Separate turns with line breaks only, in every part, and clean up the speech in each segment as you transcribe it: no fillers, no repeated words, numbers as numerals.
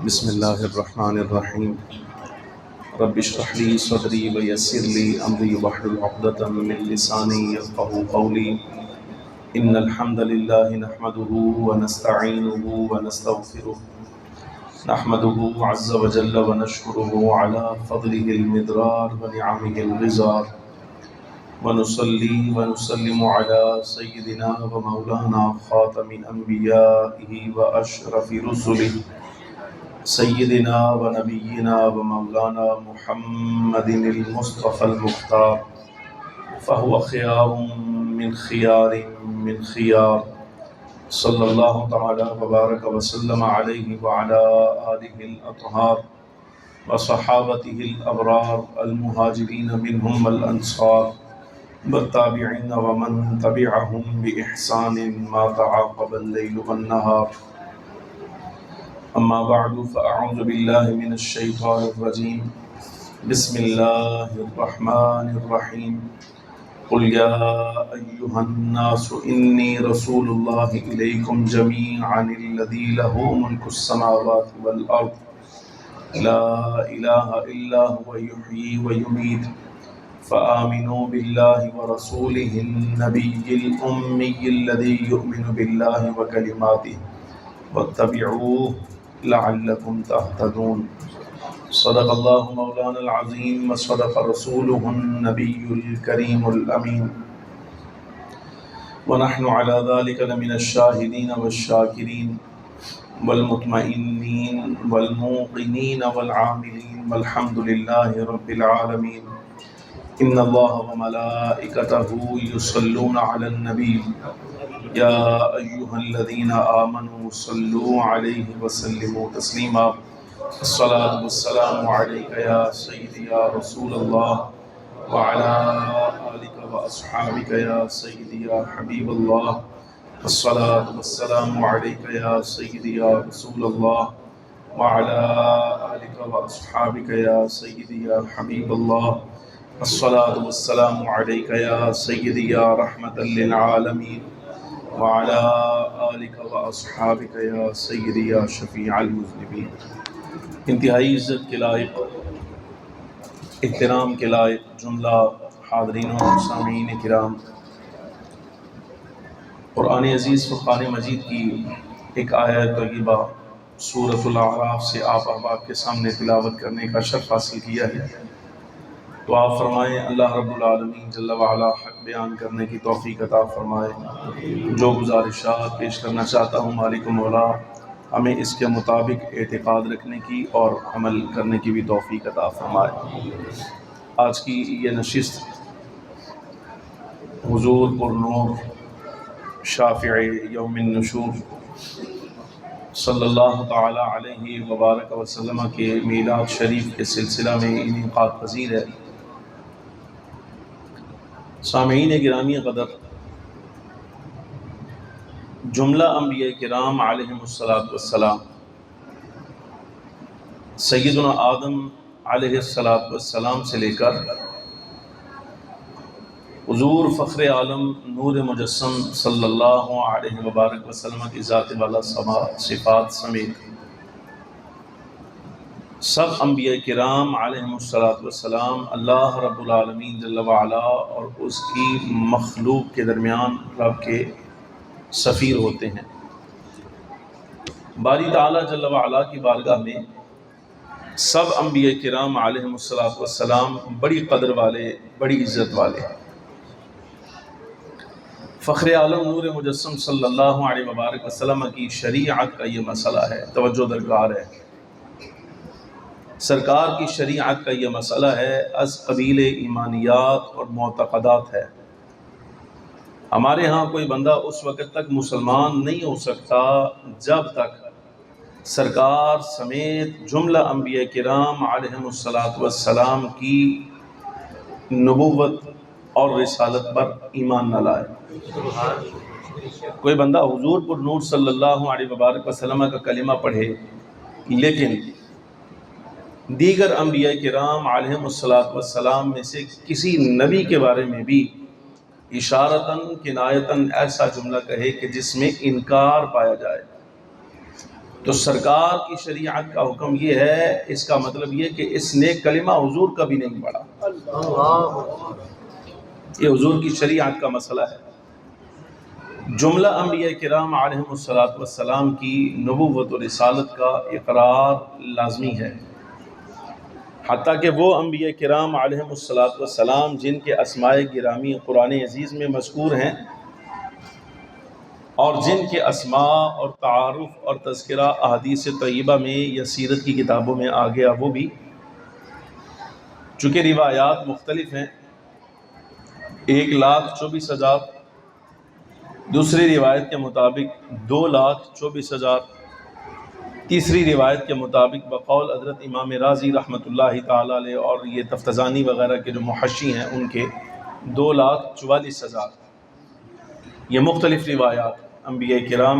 بسم اللہ الرحمن الرحیم رب اشرح لی صدری ویسر لی امری واحلل عقدۃ من لسانی یفقهوا قولی ان الحمد للہ نحمده ونستعینه ونستغفره نحمده عز وجل ونشکره على فضله المدرار ونعمه الغزار ونصلي ونسلم على سيدنا ومولانا خاتم أنبيائه وأشرف رسله سيدنا ونبينا ومولانا محمد المصطفى المختار فهو خيار من خيار من خيار صلى الله تعالى وبارك وسلم عليه وعلى آله الأطهار وصحابته الأبرار المهاجرين منهم والأنصار والتابعين ومن تبعهم بإحسان ما تعاقب الليل والنهار أما بعد فأعوذ بالله من الشيطان الرجيم بسم الله الرحمن الرحيم قل يا أيها الناس إني رسول الله إليكم جميعا الذي له ملك السماوات والأرض لا إله إلا هو يحيي ويميت فآمنوا بالله ورسوله النبي الأمي الذي يؤمن بالله وكلماته واتبعوه لعلكم تهتدون صدق الله مولانا العظيم وصدق رسوله النبي الكريم الأمين ونحن على ذلك لمن الشاهدين والشاكرين والمطمئنين والموقنين والعاملين والحمد لله رب العالمين إن الله وملائكته يصلون على النبي يا أيها الذين آمنوا صلوا عليه وسلموا تسليما الصلاة والسلام عليك يا سيدي يا رسول الله وعلى آلك وأصحابك يا سيدي يا حبيب الله الصلاة والسلام عليك يا سيدي يا رسول الله وعلى آلك وأصحابك يا سيدي يا حبيب الله الصلاة والسلام عليك يا سيدي يا رحمة للعالمين وعلى آلك وأصحابك يا سيدي يا شفيع المذنبين۔ انتہائی عزت کے لائق، احترام کے لائق جملہ حاضرین و سامعین کرام، قرآن عزیز فرقان مجید کی ایک آیت طیبہ سورۃ الاعراف سے آپ احباب کے سامنے تلاوت کرنے کا شرف حاصل کیا ہے، تو آپ فرمائیں اللہ رب العالمین جل وعلا حق بیان کرنے کی توفیق عطا فرمائے۔ جو گزارشات پیش کرنا چاہتا ہوں مالک و مولا ہمیں اس کے مطابق اعتقاد رکھنے کی اور عمل کرنے کی بھی توفیق عطا فرمائے۔ آج کی یہ نشست حضور پر نور شافع یوم النشور صلی اللہ تعالی علیہ وبارک وسلم کے میلاد شریف کے سلسلہ میں انعقاد پذیر ہے۔ سامعین گرامی قدر، جملہ انبیاء کرام علیہم السلام سیدنا آدم علیہ السلام سے لے کر حضور فخر عالم نور مجسم صلی اللہ علیہ وبارک وسلم کی ذات والا صفات سمیت سب انبیاء کرام علیہم السلام اللہ رب العالمین جل وعلا اور اس کی مخلوق کے درمیان رب کے سفیر ہوتے ہیں۔ باری تعالیٰ جل وعلا کی بارگاہ میں سب انبیاء کرام علیہم السلام بڑی قدر والے، بڑی عزت والے۔ فخر عالم نور مجسم صلی اللہ علیہ وبارک وسلم کی شریعت کا یہ مسئلہ ہے، توجہ درکار ہے۔ سرکار کی شریعت کا یہ مسئلہ ہے، از قبیل ایمانیات اور معتقدات ہے۔ ہمارے ہاں کوئی بندہ اس وقت تک مسلمان نہیں ہو سکتا جب تک سرکار سمیت جملہ انبیاء کرام علیہم السلام کی نبوت اور رسالت پر ایمان نہ لائے۔ کوئی بندہ حضور پر نور صلی اللہ علیہ وبارک وسلم کا کلمہ پڑھے لیکن دیگر انبیاء کرام علیہم السلام میں سے کسی نبی کے بارے میں بھی اشارتاً کنایتاً ایسا جملہ کہے کہ جس میں انکار پایا جائے، تو سرکار کی شریعت کا حکم یہ ہے، اس کا مطلب یہ کہ اس نے کلمہ حضور کبھی نہیں پڑھا، یہ حضور کی شریعت کا مسئلہ ہے۔ جملہ انبیاء کرام علیہم السلام کی نبوت و رسالت کا اقرار لازمی ہے، حتیٰ کہ وہ انبیاء کرام علیہم السلام جن کے اسماء گرامی قرآن عزیز میں مذکور ہیں اور جن کے اسماء اور تعارف اور تذکرہ احادیث طیبہ میں یا سیرت کی کتابوں میں آ گیا، وہ بھی چونکہ روایات مختلف ہیں، 1,24,000، دوسری روایت کے مطابق 2,24,000، تیسری روایت کے مطابق بقول حضرت امام رازی رحمۃ اللہ تعالی علیہ اور یہ تفتزانی وغیرہ کے جو محشی ہیں ان کے 2,44,000۔ یہ مختلف روایات انبیاء کرام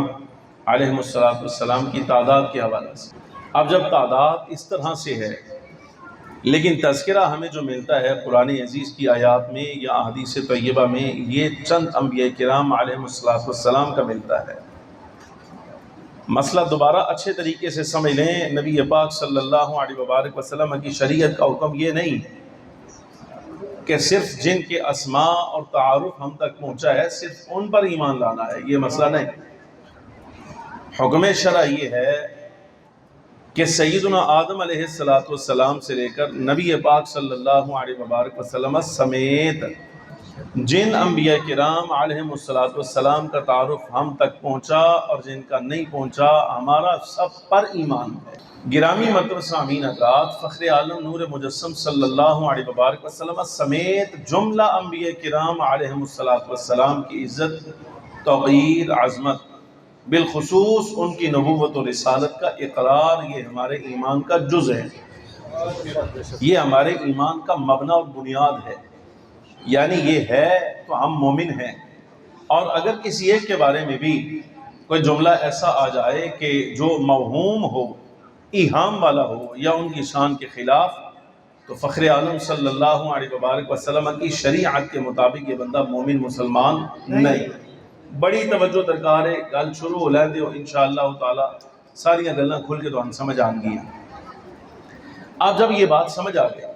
علیہم السلام کی تعداد کے حوالے سے۔ اب جب تعداد اس طرح سے ہے، لیکن تذکرہ ہمیں جو ملتا ہے قرآن عزیز کی آیات میں یا احادیث طیبہ میں، یہ چند انبیاء کرام علیہم السلام کا ملتا ہے۔ مسئلہ دوبارہ اچھے طریقے سے سمجھ لیں، نبی پاک صلی اللہ علیہ وبارک وسلم کی شریعت کا حکم یہ نہیں کہ صرف جن کے اسماء اور تعارف ہم تک پہنچا ہے صرف ان پر ایمان لانا ہے، یہ مسئلہ نہیں۔ حکم شرع یہ ہے کہ سیدنا آدم علیہ السلام سے لے کر نبی پاک صلی اللہ علیہ وبارک وسلم سمیت جن انبیاء کرام علیہم السلام کا تعارف ہم تک پہنچا اور جن کا نہیں پہنچا، ہمارا سب پر ایمان ہے۔ گرامی مرتبہ سامعین حضرات، فخر عالم نور مجسم صلی اللہ علیہ وبارک وسلم سمیت جملہ انبیاء کرام علیہم السلام کی عزت، توقیر، عظمت، بالخصوص ان کی نبوت و رسالت کا اقرار، یہ ہمارے ایمان کا جز ہے، یہ ہمارے ایمان کا مبنی اور بنیاد ہے۔ یعنی یہ ہے تو ہم مومن ہیں، اور اگر کسی ایک کے بارے میں بھی کوئی جملہ ایسا آ جائے کہ جو موہوم ہو، ایہام والا ہو یا ان کی شان کے خلاف، تو فخر عالم صلی اللہ علیہ وبارک وسلم کی شریعت کے مطابق یہ بندہ مومن مسلمان نہیں۔ بڑی توجہ درکار ہے، گل شروع ہو لیں دیو انشاءاللہ تعالی ساری گلاں کھل کے تو ہم سمجھ آن گیا۔ اب جب یہ بات سمجھ آ گیا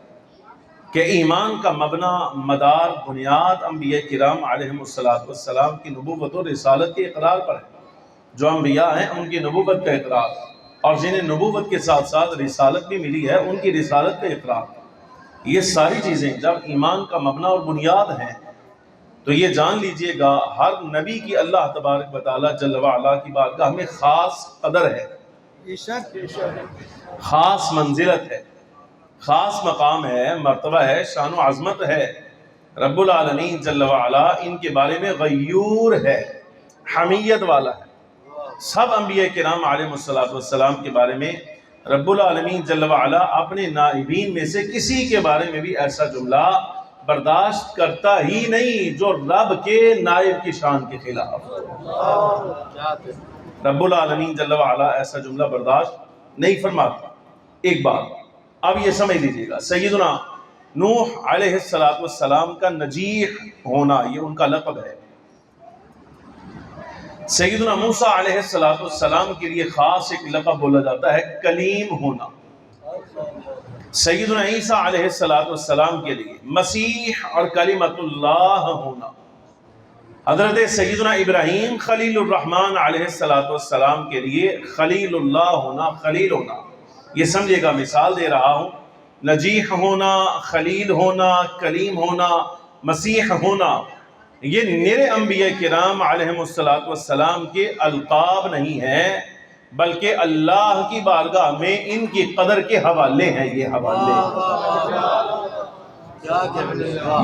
کہ ایمان کا مبنی، مدار، بنیاد انبیاء کرام علیہم السلام کی نبوت و رسالت کے اقرار پر ہے، جو انبیاء ہیں ان کی نبوت کا اقرار، اور جنہیں نبوت کے ساتھ ساتھ رسالت بھی ملی ہے ان کی رسالت کا اقرار، یہ ساری چیزیں جب ایمان کا مبنی اور بنیاد ہیں تو یہ جان لیجئے گا ہر نبی کی اللہ تبارک و تعالی جل وعلا کی بارگاہ میں خاص قدر ہے، خاص منزلت ہے، خاص مقام ہے، مرتبہ ہے، شان و عظمت ہے۔ رب العالمین جل وعلا ان کے بارے میں غیور ہے، حمیت والا ہے۔ سب انبیاء کرام علیہ السلام کے بارے میں رب العالمین جل وعلا اپنے نائبین میں سے کسی کے بارے میں بھی ایسا جملہ برداشت کرتا ہی نہیں جو رب کے نائب کی شان کے خلاف۔ رب العالمین جل وعلا ایسا جملہ برداشت نہیں فرماتا۔ ایک بات اب یہ سمجھ لیجیے گا، سیدنا نوح علیہ السلام کا نجیح ہونا یہ ان کا لقب ہے۔ سیدنا موسیٰ علیہ السلام کے لیے خاص ایک لقب بولا جاتا ہے کلیم ہونا۔ سیدنا عیسیٰ علیہ السلام کے لیے مسیح اور کلمۃ اللہ ہونا۔ حضرت سیدنا ابراہیم خلیل الرحمن علیہ السلام کے لیے خلیل اللہ ہونا، خلیل ہونا، یہ سمجھے گا مثال دے رہا ہوں، نجیح ہونا، خلیل ہونا، کلیم ہونا، مسیح ہونا، یہ نرے انبیاء کرام علیہم السلام کے القاب نہیں ہیں، بلکہ اللہ کی بارگاہ میں ان کی قدر کے حوالے ہیں۔ یہ حوالے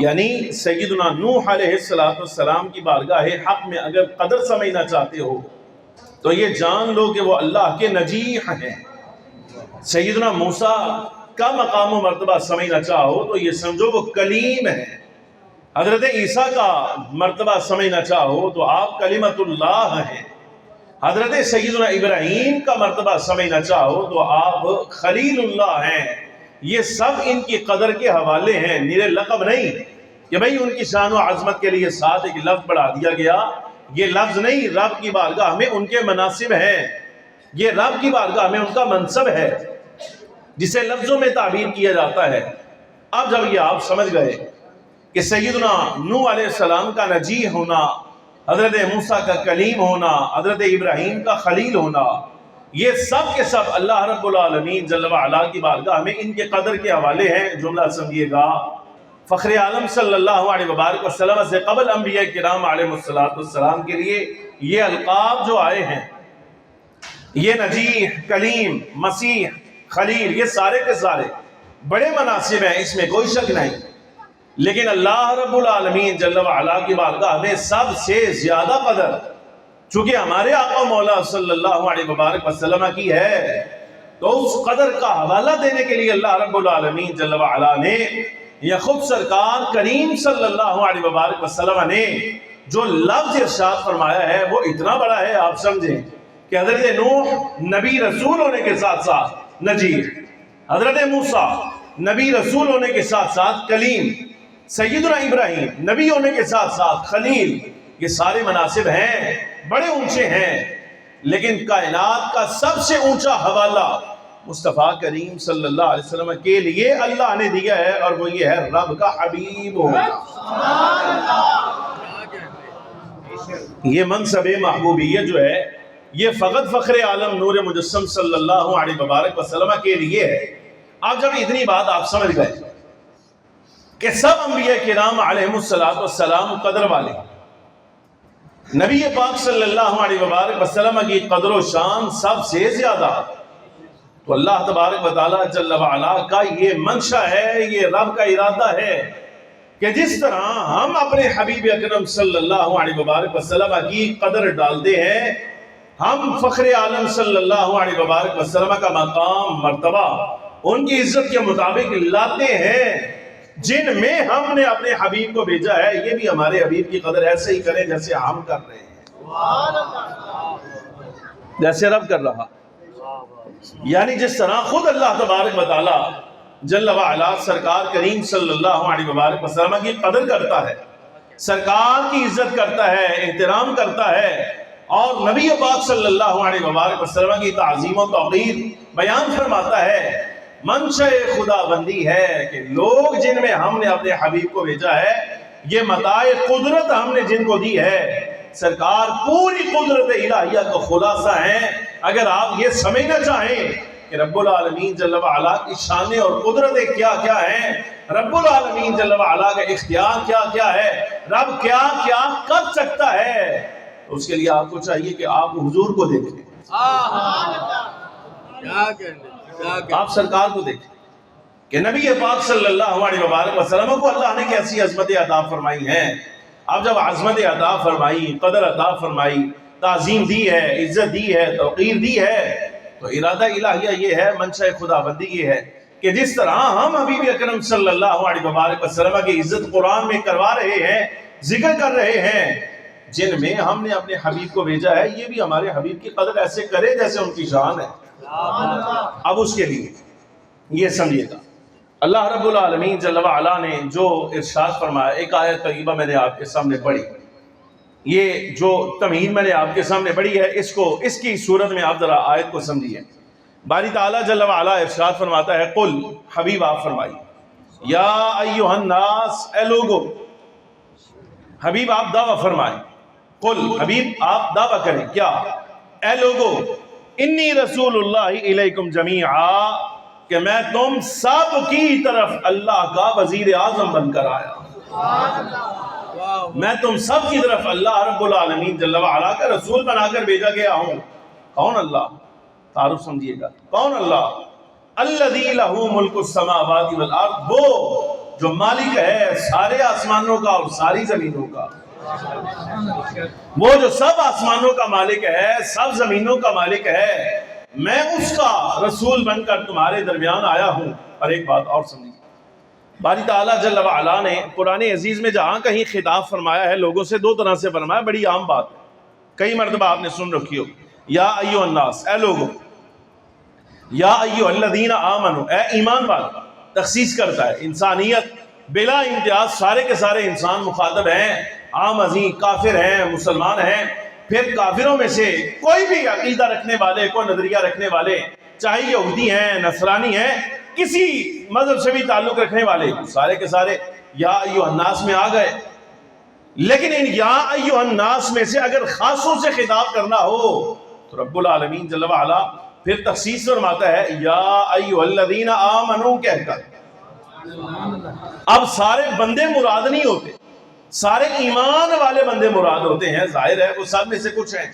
یعنی سیدنا نوح علیہ السلام کی بارگاہ حق میں اگر قدر سمجھنا چاہتے ہو تو یہ جان لو کہ وہ اللہ کے نجیح ہیں۔ سیدنا موسیٰ کا مقام و مرتبہ سمجھنا چاہو تو یہ سمجھو وہ کلیم ہے۔ حضرت عیسیٰ کا مرتبہ سمجھنا چاہو تو آپ کلمۃ اللہ ہیں۔ حضرت سیدنا ابراہیم کا مرتبہ سمجھنا چاہو تو آپ خلیل اللہ ہیں۔ یہ سب ان کی قدر کے حوالے ہیں، میرے لقب نہیں کہ بھئی ان کی شان و عظمت کے لیے ساتھ ایک لفظ بڑھا دیا گیا، یہ لفظ نہیں، رب کی بارگاہ میں ان کے مناسب ہیں۔ یہ رب کی بارگاہ میں ان کا منصب ہے جسے لفظوں میں تعبیر کیا جاتا ہے۔ اب جب یہ آپ سمجھ گئے کہ سیدنا نوح علیہ السلام کا نجی ہونا، حضرت موسیٰ کا کلیم ہونا، حضرت ابراہیم کا خلیل ہونا، یہ سب کے سب اللہ رب العالمین جل وعلا کی بارگاہ میں ان کے قدر کے حوالے ہیں۔ جملہ سمجھیے گا، فخر عالم صلی اللہ علیہ وبارک وسلم سے قبل انبیاء کرام علیہ السلام کے لیے یہ القاب جو آئے ہیں، یہ نجی، کلیم، مسیح، خلیل، یہ سارے کے سارے بڑے مناصب ہیں، اس میں کوئی شک نہیں، لیکن اللہ رب العالمین جل وعلا کی بارگاہ میں سب سے زیادہ قدر چونکہ ہمارے آقا مولا صلی اللہ علیہ وبارک وسلم کی ہے، تو اس قدر کا حوالہ دینے کے لیے اللہ رب العالمین جل وعلا نے یا خود سرکار کریم صلی اللہ علیہ وبارک وسلم نے جو لفظ ارشاد فرمایا ہے وہ اتنا بڑا ہے، آپ سمجھیں کہ حضرت نوح نبی رسول ہونے کے ساتھ ساتھ نجی، حضرت موسیٰ نبی رسول ہونے کے ساتھ ساتھ کلیم، سیدنا ابراہیم نبی ہونے کے ساتھ ساتھ خلیل، یہ سارے مناصب ہیں، بڑے اونچے ہیں، لیکن کائنات کا سب سے اونچا حوالہ مصطفیٰ کریم صلی اللہ علیہ وسلم کے لیے اللہ نے دیا ہے، اور وہ یہ ہے رب کا حبیب ہونا۔ یہ منصب محبوبیت جو ہے یہ فقط فخر عالم نور مجسم صلی اللہ علیہ وبارک وسلم کے لیے ہے۔ اب جب اتنی بات آپ سمجھ گئے کہ سب انبیاء کرام علیہ السلام قدر والے، نبی پاک صلی اللہ علیہ وبارک وسلم کی قدر و شان سب سے زیادہ، تو اللہ تبارک و تعالیٰ جل وعلا کا یہ منشا ہے، یہ رب کا ارادہ ہے کہ جس طرح ہم اپنے حبیب اکرم صلی اللہ علیہ وبارک وسلم کی قدر ڈالتے ہیں، ہم فخر عالم صلی اللہ علیہ وبارک وسلم کا مقام، مرتبہ ان کی عزت کے مطابق لاتے ہیں، جن میں ہم نے اپنے حبیب کو بھیجا ہے یہ بھی ہمارے حبیب کی قدر ایسے ہی کریں جیسے ہم کر رہے ہیں، جیسے رب کر رہا، یعنی جس طرح خود اللہ تبارک و تعالی جل وعلا سرکار کریم صلی اللہ علیہ وبارک وسلم کی قدر کرتا ہے، سرکار کی عزت کرتا ہے، احترام کرتا ہے، اور نبی پاک صلی اللہ علیہ وبارک وسلم کی تعظیم و توقیر بیان فرماتا ہے۔ منشأ خدا بندی ہے کہ لوگ جن میں ہم نے اپنے حبیب کو بھیجا ہے، یہ متاع قدرت ہم نے جن کو دی ہے، سرکار پوری قدرت الہیہ کا خلاصہ ہیں۔ اگر آپ یہ سمجھنا چاہیں کہ رب العالمین جل وعلا کی شانیں اور قدرتیں کیا کیا ہیں، رب العالمین جل وعلا کا اختیار کیا کیا ہے، رب کیا کیا کر سکتا ہے، تو اس کے لیے آپ کو چاہیے کہ آپ حضور کو دیکھیں، آپ سرکار کو دیکھیں کہ نبی پاک صلی اللہ علیہ وبارک وسلم کو اللہ نے کیسی عظمت عطا فرمائی ہیں۔ اب جب عظمت عطا فرمائی، قدر عطا فرمائی، تعظیم دی ہے، عزت دی ہے، توقیر دی ہے، تو ارادہ الہیہ یہ ہے، منشأ خدا بندی یہ ہے کہ جس طرح ہم حبیب اکرم صلی اللہ علیہ وبارک وسلم کی عزت قرآن میں کروا رہے ہیں، ذکر کر رہے ہیں، جن میں ہم نے اپنے حبیب کو بھیجا ہے، یہ بھی ہمارے حبیب کی قدر ایسے کرے جیسے ان کی شان ہے۔ اب اس کے لیے یہ سمجھیے گا، اللہ رب العالمین جل وعلا نے جو ارشاد فرمایا، ایک آیت طیبہ میں نے آپ کے سامنے پڑھی، یہ جو تمہید میں نے آپ کے سامنے پڑھی ہے، اس کی صورت میں آپ ذرا آیت کو سمجھیے۔ باری تعالیٰ جل وعلا ارشاد فرماتا ہے، قل، حبیب آپ فرمائیے، یا ایھا الناس، اے لوگو، حبیب آپ دعویٰ فرمائیں، قل، حبیب آپ دعویٰ کریں، کیا؟ اے لوگو، انی رسول اللہ الیکم جمیعا، کہ میں تم سب کی طرف اللہ کا وزیر اعظم بن کر آیا، میں تم سب کی طرف اللہ رب العالمین جل وعلا کا رسول بنا کر بھیجا گیا ہوں۔ کون اللہ؟ تعارف سمجھیے گا، کون اللہ؟ الذی لہ ملک السماوات والارض، وہ جو مالک ہے سارے آسمانوں کا اور ساری زمینوں کا، وہ جو سب آسمانوں کا مالک ہے، سب زمینوں کا مالک ہے، میں اس کا رسول بن کر تمہارے درمیان آیا ہوں۔ اور ایک بات اور سمجھیے، باری تعالیٰ جل وعلا نے قرآن عزیز میں جہاں کہیں خطاب فرمایا ہے لوگوں سے، دو طرح سے فرمایا، بڑی عام بات ہے، کئی مرتبہ آپ نے سن رکھی ہو، یا ایھا الناس، اے لوگو، یا ایھا الذین آمنوا، اے ایمان والو، تخصیص کرتا ہے، انسانیت بلا امتیاز سارے کے سارے انسان مخاطب ہیں، عام ازیں، کافر ہیں، مسلمان ہیں،
پھر کافروں میں سے کوئی بھی عقیدہ رکھنے والے، کوئی نظریہ رکھنے والے، چاہے یہودی ہیں، نصرانی ہیں، کسی مذہب سے بھی تعلق رکھنے والے، سارے کے سارے یا ایھا الناس میں آ گئے. لیکن ان یا ایھا الناس میں سے اگر خاصوں سے خطاب کرنا ہو تو رب العالمین جل وعلا پھر تخصیص فرماتا ہے یا ایھا الذین آمنوا کہہ کر. اب سارے بندے مراد نہیں ہوتے، سارے ایمان والے بندے مراد ہوتے ہیں. ظاہر ہے وہ سب میں سے کچھ ہیں،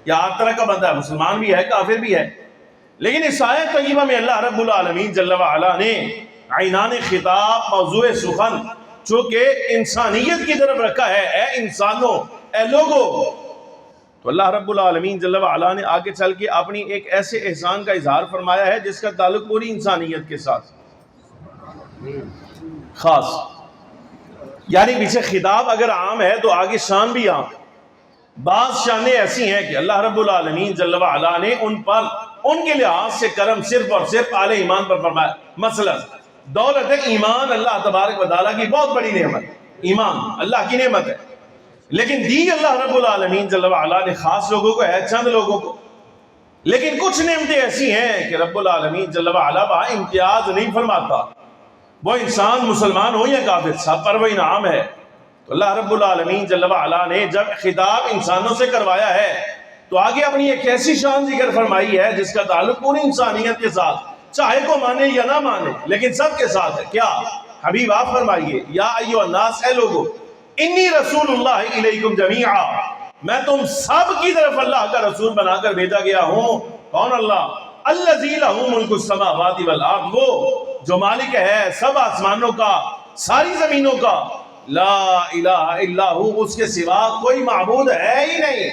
یا ہر طرح کا بندہ ہے، مسلمان بھی ہے، کافر بھی ہے. لیکن اس آیت طیبہ میں اللہ رب العالمین جل وعلا نے عنوان خطاب، موضوع سخن چونکہ انسانیت کی طرف رکھا ہے، اے انسانوں، اے لوگوں، تو اللہ رب العالمین جل وعلا نے آگے چل کے اپنی ایک ایسے احسان کا اظہار فرمایا ہے جس کا تعلق پوری انسانیت کے ساتھ خاص. یعنی پیچھے خطاب اگر عام ہے تو آگے شان بھی عام. بعض شانیں ایسی ہیں کہ اللہ رب العالمین جل وعلا نے ان پر ان کے لحاظ سے کرم صرف اور صرف اہل ایمان پر فرمایا. مثلا دولت ایمان اللہ تبارک و تعالیٰ کی بہت بڑی نعمت، ایمان اللہ کی نعمت ہے، لیکن دی اللہ رب العالمین جل وعلا نے خاص لوگوں کو ہے، چند لوگوں کو. لیکن کچھ نعمتیں ایسی ہیں کہ رب العالمین جل وعلا وہاں امتیاز نہیں فرماتا، وہ انسان مسلمان ہو یا کافر سب پر وہ انعام ہے. تو اللہ رب العالمین جل وعلا نے جب خطاب انسانوں سے کروایا ہے تو آگے اپنی ایک ایسی شان ذکر فرمائی ہے جس کا تعلق پوری انسانیت کے ساتھ، چاہے کو مانے یا نہ مانے لیکن سب کے ساتھ ہے. کیا حبیب آپ فرمائیے یا ایھا الناس، اے لوگو، انی رسول اللہ الیکم جمیعا، میں تم سب کی طرف اللہ کا رسول بنا کر بھیجا گیا ہوں. کون اللہ؟ الذی لہ ملک السماوات والارض، وہ جو مالک ہے سب آسمانوں کا، ساری زمینوں کا. لا الہ الا ہو، اس کے سوا کوئی معبود ہے ہی نہیں.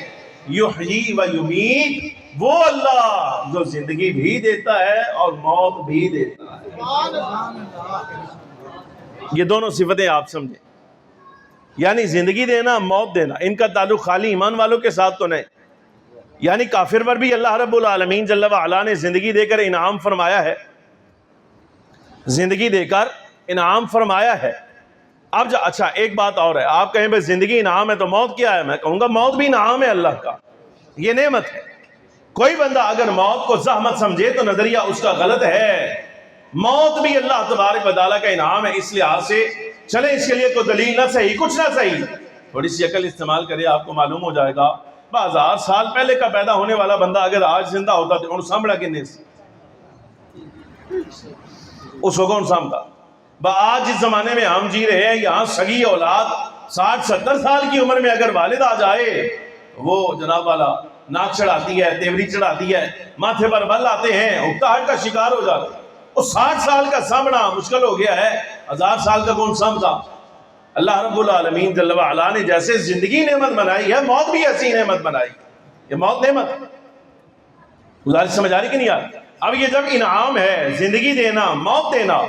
یحیی و یمیت، وہ اللہ جو زندگی بھی دیتا ہے اور موت بھی دیتا ہے. یہ دونوں صفتیں آپ سمجھیں، یعنی زندگی دینا، موت دینا، ان کا تعلق خالی ایمان والوں کے ساتھ تو نہیں. یعنی کافر پر بھی اللہ رب العالمین جل وعلا نے زندگی دے کر انعام فرمایا ہے، زندگی دے کر انعام فرمایا ہے. اب اچھا ایک بات اور ہے، آپ کہیں بھائی زندگی انعام ہے تو موت کیا ہے؟ میں کہوں گا موت بھی انعام ہے اللہ کا، یہ نعمت ہے. کوئی بندہ اگر موت کو زحمت سمجھے تو نظریہ اس کا غلط ہے. موت بھی اللہ تبارک و تعالیٰ کا انعام ہے. اس لحاظ سے چلیں اس کے لیے کوئی دلیل نہ صحیح، کچھ نہ صحیح، تھوڑی سی عقل استعمال کرے، آپ کو معلوم ہو جائے گا 1000 سال پہلے کا پیدا ہونے والا بندہ اگر آج زندہ ہوتا تو انہوں سامڑا کنے سے اس کو کون سامتا. آج جس زمانے میں ہم جی رہے ہیں یہاں سگی اولاد 60-70 سال کی عمر میں اگر والد آ جائے وہ جناب والا ناک چڑھاتی ہے، تیوری چڑھاتی ہے، ماتھے پر بل آتے ہیں، اکتاہٹ کا شکار ہو جاتے ہیں. وہ 60 سال کا سامنا مشکل ہو گیا ہے، 1000 سال کا کون سامتا. اللہ رب العالمین جل وعلا نے جیسے زندگی نعمت بنائی ہے، موت بھی ایسی نعمت بنائی. یہ موت نعمت گزارش سمجھ آ رہی کہ نہیں آ رہی؟ اب یہ جب انعام ہے زندگی دینا، موت دینا،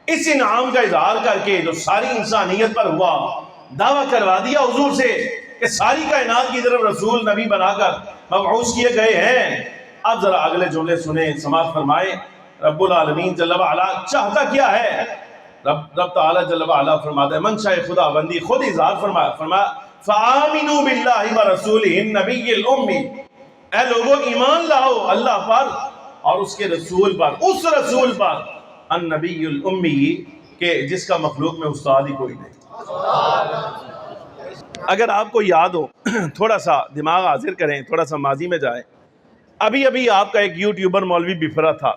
اس انعام کا اظہار کر کے جو ساری انسانیت پر ہوا، دعویٰ کروا دیا حضور سے کہ ساری کائنات کی طرف رسول نبی بنا کر مبعوث کیے گئے ہیں. اب ذرا اگلے جملے سنیں، سماعت فرمائیں. رب العالمین جل وعلا چاہتا کیا ہے؟ رب تعالی جل وعلا فرماتا ہے منشاء خدا بندی خود اظہار فرمایا فآمنوا باللہ ورسولہ النبی الامی، اے لوگوں ایمان لاؤ اللہ پر اور اس کے رسول پر، اس رسول پر النبی الامی کہ جس کا مخلوق میں استاد ہی کوئی نہیں. اگر آپ کو یاد ہو، تھوڑا سا دماغ حاضر کریں، تھوڑا سا ماضی میں جائیں. ابھی آپ کا ایک یوٹیوبر مولوی بفرا تھا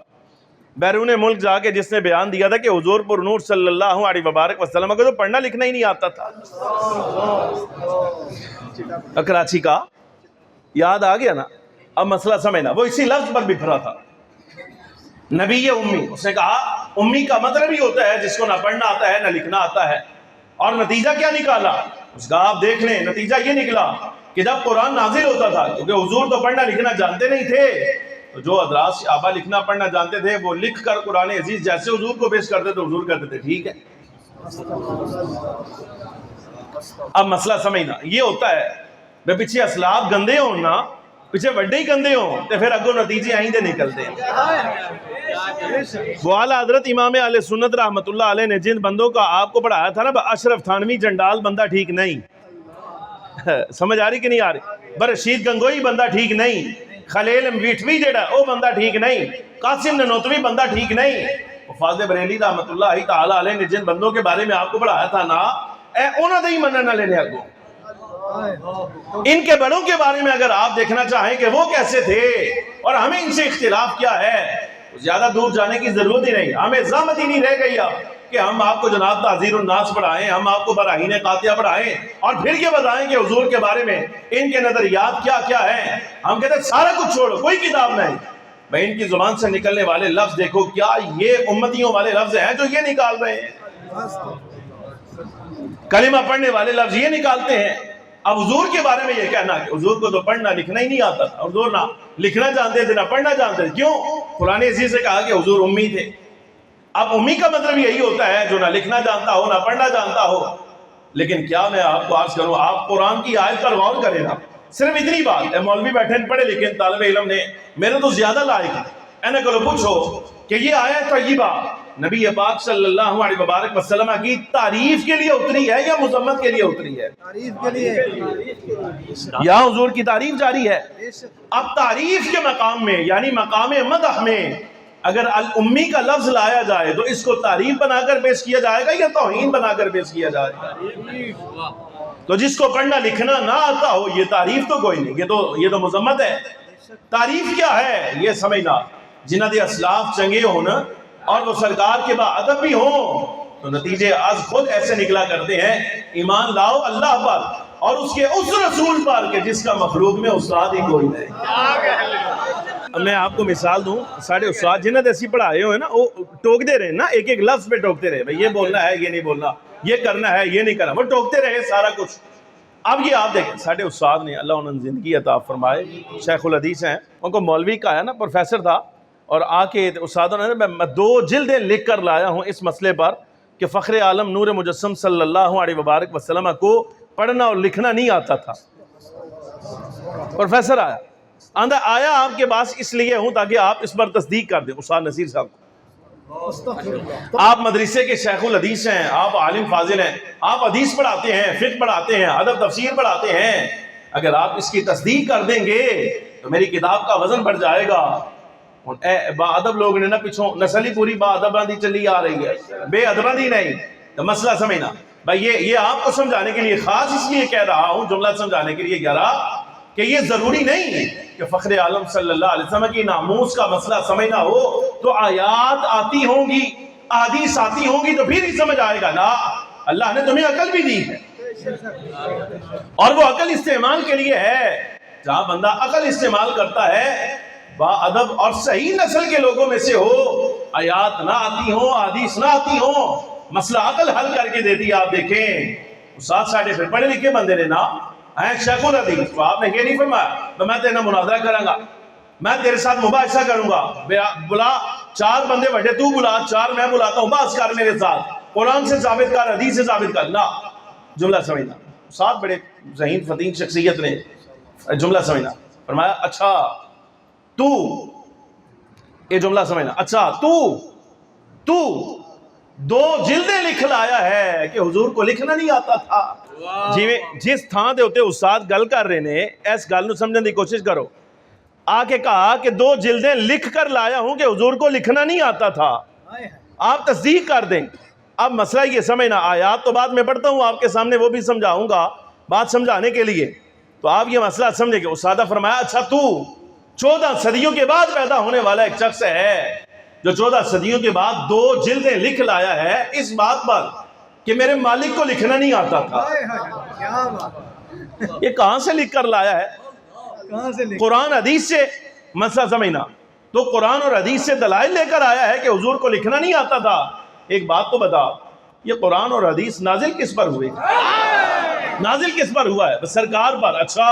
بیرون ملک جا کے، جس نے بیان دیا تھا کہ حضور پر نور صلی اللہ علیہ وبارک وسلم کو تو پڑھنا لکھنا ہی نہیں آتا تھا. کراچی کا یاد آ گیا نا؟ اب مسئلہ سمجھنا، وہ اسی لفظ پر بفرا تھا، نبی امی. اس نے کہا امی کا مطلب ہی ہوتا ہے جس کو نہ پڑھنا آتا ہے نہ لکھنا آتا ہے. اور نتیجہ کیا نکالا؟ اس کا آپ دیکھ لیں، نتیجہ یہ نکلا کہ جب قرآن نازل ہوتا تھا، کیونکہ حضور تو پڑھنا لکھنا جانتے نہیں تھے، تو جو حضرات صحابہ لکھنا پڑھنا جانتے تھے وہ لکھ کر قرآن عزیز جیسے حضور کو پیش کرتے تو حضور کہتے تھے ٹھیک ہے. اب مسئلہ سمجھنا یہ ہوتا ہے میں پیچھے اسلاف گندے ہوں نا، پیچھے وڈے ہی گندے ہوں تو پھر اگوں نتیجے آئندے نکلتے ہیں. وہ اعلیٰ حضرت امام اہل سنت رحمۃ اللہ علیہ نے جن بندوں کا آپ کو پڑھایا تھا نا، اشرف تھانوی جنڈال بندہ ٹھیک نہیں. سمجھ آ رہی کہ نہیں آ رہی؟ برشید گنگوئی بندہ ٹھیک نہیں، خلیل میٹھوی جڑا وہ بندہ ٹھیک نہیں، قاسم ننوتوی بندہ ٹھیک نہیں۔ فاضل بریلی رحمت اللہ تعالی علیہ نے جن بندوں کے بارے میں آپ کو پڑھایا تھا نا، اے انہوں نے ہی منع نہ لینے آگو۔ ان کے بڑوں کے بارے میں اگر آپ دیکھنا چاہیں کہ وہ کیسے تھے اور ہمیں ان سے اختلاف کیا ہے، زیادہ دور جانے کی ضرورت ہی نہیں، ہمیں زحمت ہی نہیں رہ گئی اب کہ ہم آپ کو جناب تعزیر الناس پڑھائیں، ہم آپ کو براہین قاطعہ پڑھائیں اور پھر یہ بتائیں کہ حضور کے بارے میں ان کے نظریات کیا کیا ہیں۔ ہم کہتے ہیں سارا کچھ چھوڑو، کوئی کتاب نہیں۔ بھائی ان کی زبان سے نکلنے والے لفظ دیکھو، کیا یہ امتیوں والے لفظ ہیں جو یہ نکال رہے ہیں؟ کلمہ پڑھنے والے لفظ یہ نکالتے ہیں۔ اب حضور کے بارے میں یہ کہنا کہ حضور کو تو پڑھنا لکھنا ہی نہیں آتا تھا، حضور نہ لکھنا جانتے تھے نہ پڑھنا جانتے تھے۔ کیوں؟ قرآن عزیز سے کہا کہ حضور امی تھے۔ اب امی کا مطلب یہی ہوتا ہے جو نہ لکھنا جانتا ہو نہ پڑھنا جانتا ہو۔ لیکن کیا میں آپ کو عرض کروں، آپ قرآن کی آیت پر غور کریں نا، صرف اتنی بات ہے، مولوی بیٹھے پڑھے لیکن طالب علم نے میرے تو زیادہ لائق ہے، انہیں کو پوچھو کہ یہ آیت طیبہ نبی پاک صلی اللہ علیہ وبارک وسلم کی تعریف کے لیے اتری ہے یا مذمت کے لیے اتری ہے؟
تعریف کے لیے،
یا حضور کی تعریف جاری ہے۔ اب تعریف کے مقام میں یعنی مقام مدح میں اگر الامی کا لفظ لایا جائے تو اس کو تعریف بنا کر پیش کیا جائے گا یا توہین بنا کر پیش کیا جائے گا؟ تو جس کو پڑھنا لکھنا نہ آتا ہو یہ تعریف تو کوئی نہیں، یہ تو مذمت ہے۔ تعریف کیا ہے یہ سمجھنا، جنہ دے اسلاف چنگے ہونا اور وہ سرکار کے باادب بھی ہوں تو نتیجے آج خود ایسے نکلا کرتے ہیں، ایمان لاؤ اللہ پر اور اس کے اس رسول پر کہ جس کا مخلوق میں استاد ہی کوئی نہیں۔ میں آپ کو مثال دوں، سارے استاد جنہیں ایسی پڑھائے ہوئے نا وہ ٹوک دے رہے نا، ایک ایک لفظ پہ ٹوکتے رہے، بھئی یہ بولنا ہے یہ نہیں بولنا، یہ کرنا ہے یہ نہیں کرنا، وہ ٹوکتے رہے سارا کچھ۔ اب یہ آپ دیکھیں سارے استاد نے اللہ انہوں نے زندگی عطا فرمائے، شیخ الحدیث ہیں، ان کو مولوی کا ہے نا پروفیسر تھا، اور آ کے استادوں نے میں 2 جلدیں لکھ کر لایا ہوں اس مسئلے پر کہ فخر عالم نور مجسم صلی اللہ علیہ وبارک وسلم کو پڑھنا اور لکھنا نہیں آتا تھا۔ پروفیسر آیا آپ کے پاس اس لیے ہوں تاکہ آپ اس پر تصدیق کر دیں استاد نصیر صاحب کو۔ آپ مدرسے کے شیخ الحدیث ہیں، آپ عالم فاضل ہیں، آپ حدیث پڑھاتے ہیں، فقہ پڑھاتے ہیں، ادب تفسیر پڑھاتے ہیں، اگر آپ اس کی تصدیق کر دیں گے تو میری کتاب کا وزن بڑھ جائے گا۔ با ادب لوگ نے نا پچھوں نسل ہی پوری با ادباں دی چلی آ رہی ہے، بے ادباں دی نہیں۔ تو مسئلہ سمجھنا بھائی، یہ آپ کو سمجھانے کے لیے خاص اس لیے کہہ رہا ہوں، جملہ سمجھانے کے لیے کہہ رہا کہ یہ ضروری نہیں کہ فخر عالم صلی اللہ علیہ وسلم کی ناموس کا مسئلہ سمجھنا ہو تو آیات آتی ہوں گی، احادیث آتی ہوں گی تو پھر ہی سمجھ آئے گا نا۔ اللہ نے تمہیں عقل بھی دی ہے اور وہ عقل استعمال کے لیے ہے۔ جہاں بندہ عقل استعمال کرتا ہے با ادب اور صحیح نسل کے لوگوں میں سے ہو، آیات نہ آتی ہوں حدیث نہ آتی ہوں، مسئلہ عقل حل کر کے دیتی ہے۔ آپ دیکھیں استاد ساڑھے پھر پڑھے لکھے بندے نے نا، شیخ الحدیث، تو آپ نے یہ نہیں فرمایا میں تیرے مناظرہ کروں گا، میں تیرے ساتھ مباحثہ کروں گا، بلا 4 بندے بڑھے، تو بلا 4 میں بلاتا ہوں، بحث کر میرے ساتھ، قرآن سے ثابت کر، حدیث سے ثابت کر۔ نہ، جملہ سمجھنا، استاد بڑے ذہین فتین شخصیت نے جملہ سمجھنا، فرمایا اچھا تو یہ جملہ سمجھنا، اچھا تو 2 جلدیں لکھ لایا ہے کہ حضور کو لکھنا نہیں آتا تھا۔ جس تھان دے ہوتے استاد گل کر رہے نے اس گل نو سمجھنے کی کوشش کرو۔ آ کے کہا کہ 2 جلدیں لکھ کر لایا ہوں کہ حضور کو لکھنا نہیں آتا تھا، آپ تصدیق کر دیں۔ اب مسئلہ یہ سمجھنا، آیات تو بعد میں پڑھتا ہوں آپ کے سامنے، وہ بھی سمجھاؤں گا بات سمجھانے کے لیے، تو آپ یہ مسئلہ سمجھے کہ استاد فرمایا اچھا تو 14 صدیوں کے بعد پیدا ہونے والا ایک شخص ہے جو 14 صدیوں کے بعد 2 جلدیں لکھ لایا ہے اس بات پر کہ میرے مالک کو لکھنا نہیں آتا تھا۔ یہ کہاں سے لکھ کر لایا ہے؟ قرآن حدیث سے مسئلہ سمجھنا، تو قرآن اور حدیث سے دلائل لے کر آیا ہے کہ حضور کو لکھنا نہیں آتا تھا۔ ایک بات تو بتا، یہ قرآن اور حدیث نازل کس پر ہوئے؟ نازل کس پر ہوا ہے؟ سرکار پر۔ اچھا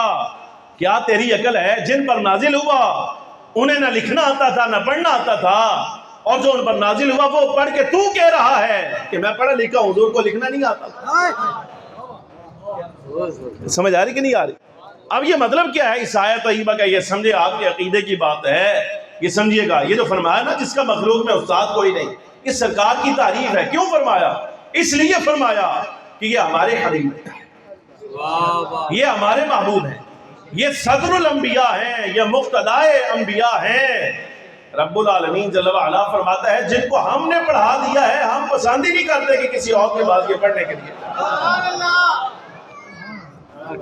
کیا تیری عقل ہے جن پر نازل ہوا انہیں نہ لکھنا آتا تھا نہ پڑھنا آتا تھا، اور جو ان پر نازل ہوا وہ پڑھ کے تو کہہ رہا ہے کہ میں پڑھا لکھا ہوں، حضور کو لکھنا نہیں آتا تھا؟ سمجھ آ رہی کہ نہیں آ رہی؟ اب یہ مطلب کیا ہے اس آیت طیبہ کا؟ یہ سمجھے آپ کے عقیدے کی بات ہے، یہ سمجھیے گا، یہ جو فرمایا نا جس کا مخلوق میں استاد کوئی نہیں، یہ سرکار کی تعریف ہے۔ کیوں فرمایا؟ اس لیے فرمایا کہ یہ ہمارے حبیب ہیں، یہ ہمارے محبوب ہیں، یہ صدر الانبیاء ہیں، یہ مقتدائے انبیاء ہیں۔ رب العالمین جل وعلا فرماتا ہے جن کو ہم نے پڑھا دیا ہے ہم پسند ہی نہیں کرتے کہ کسی اور کے بعد یہ پڑھنے کے لیے،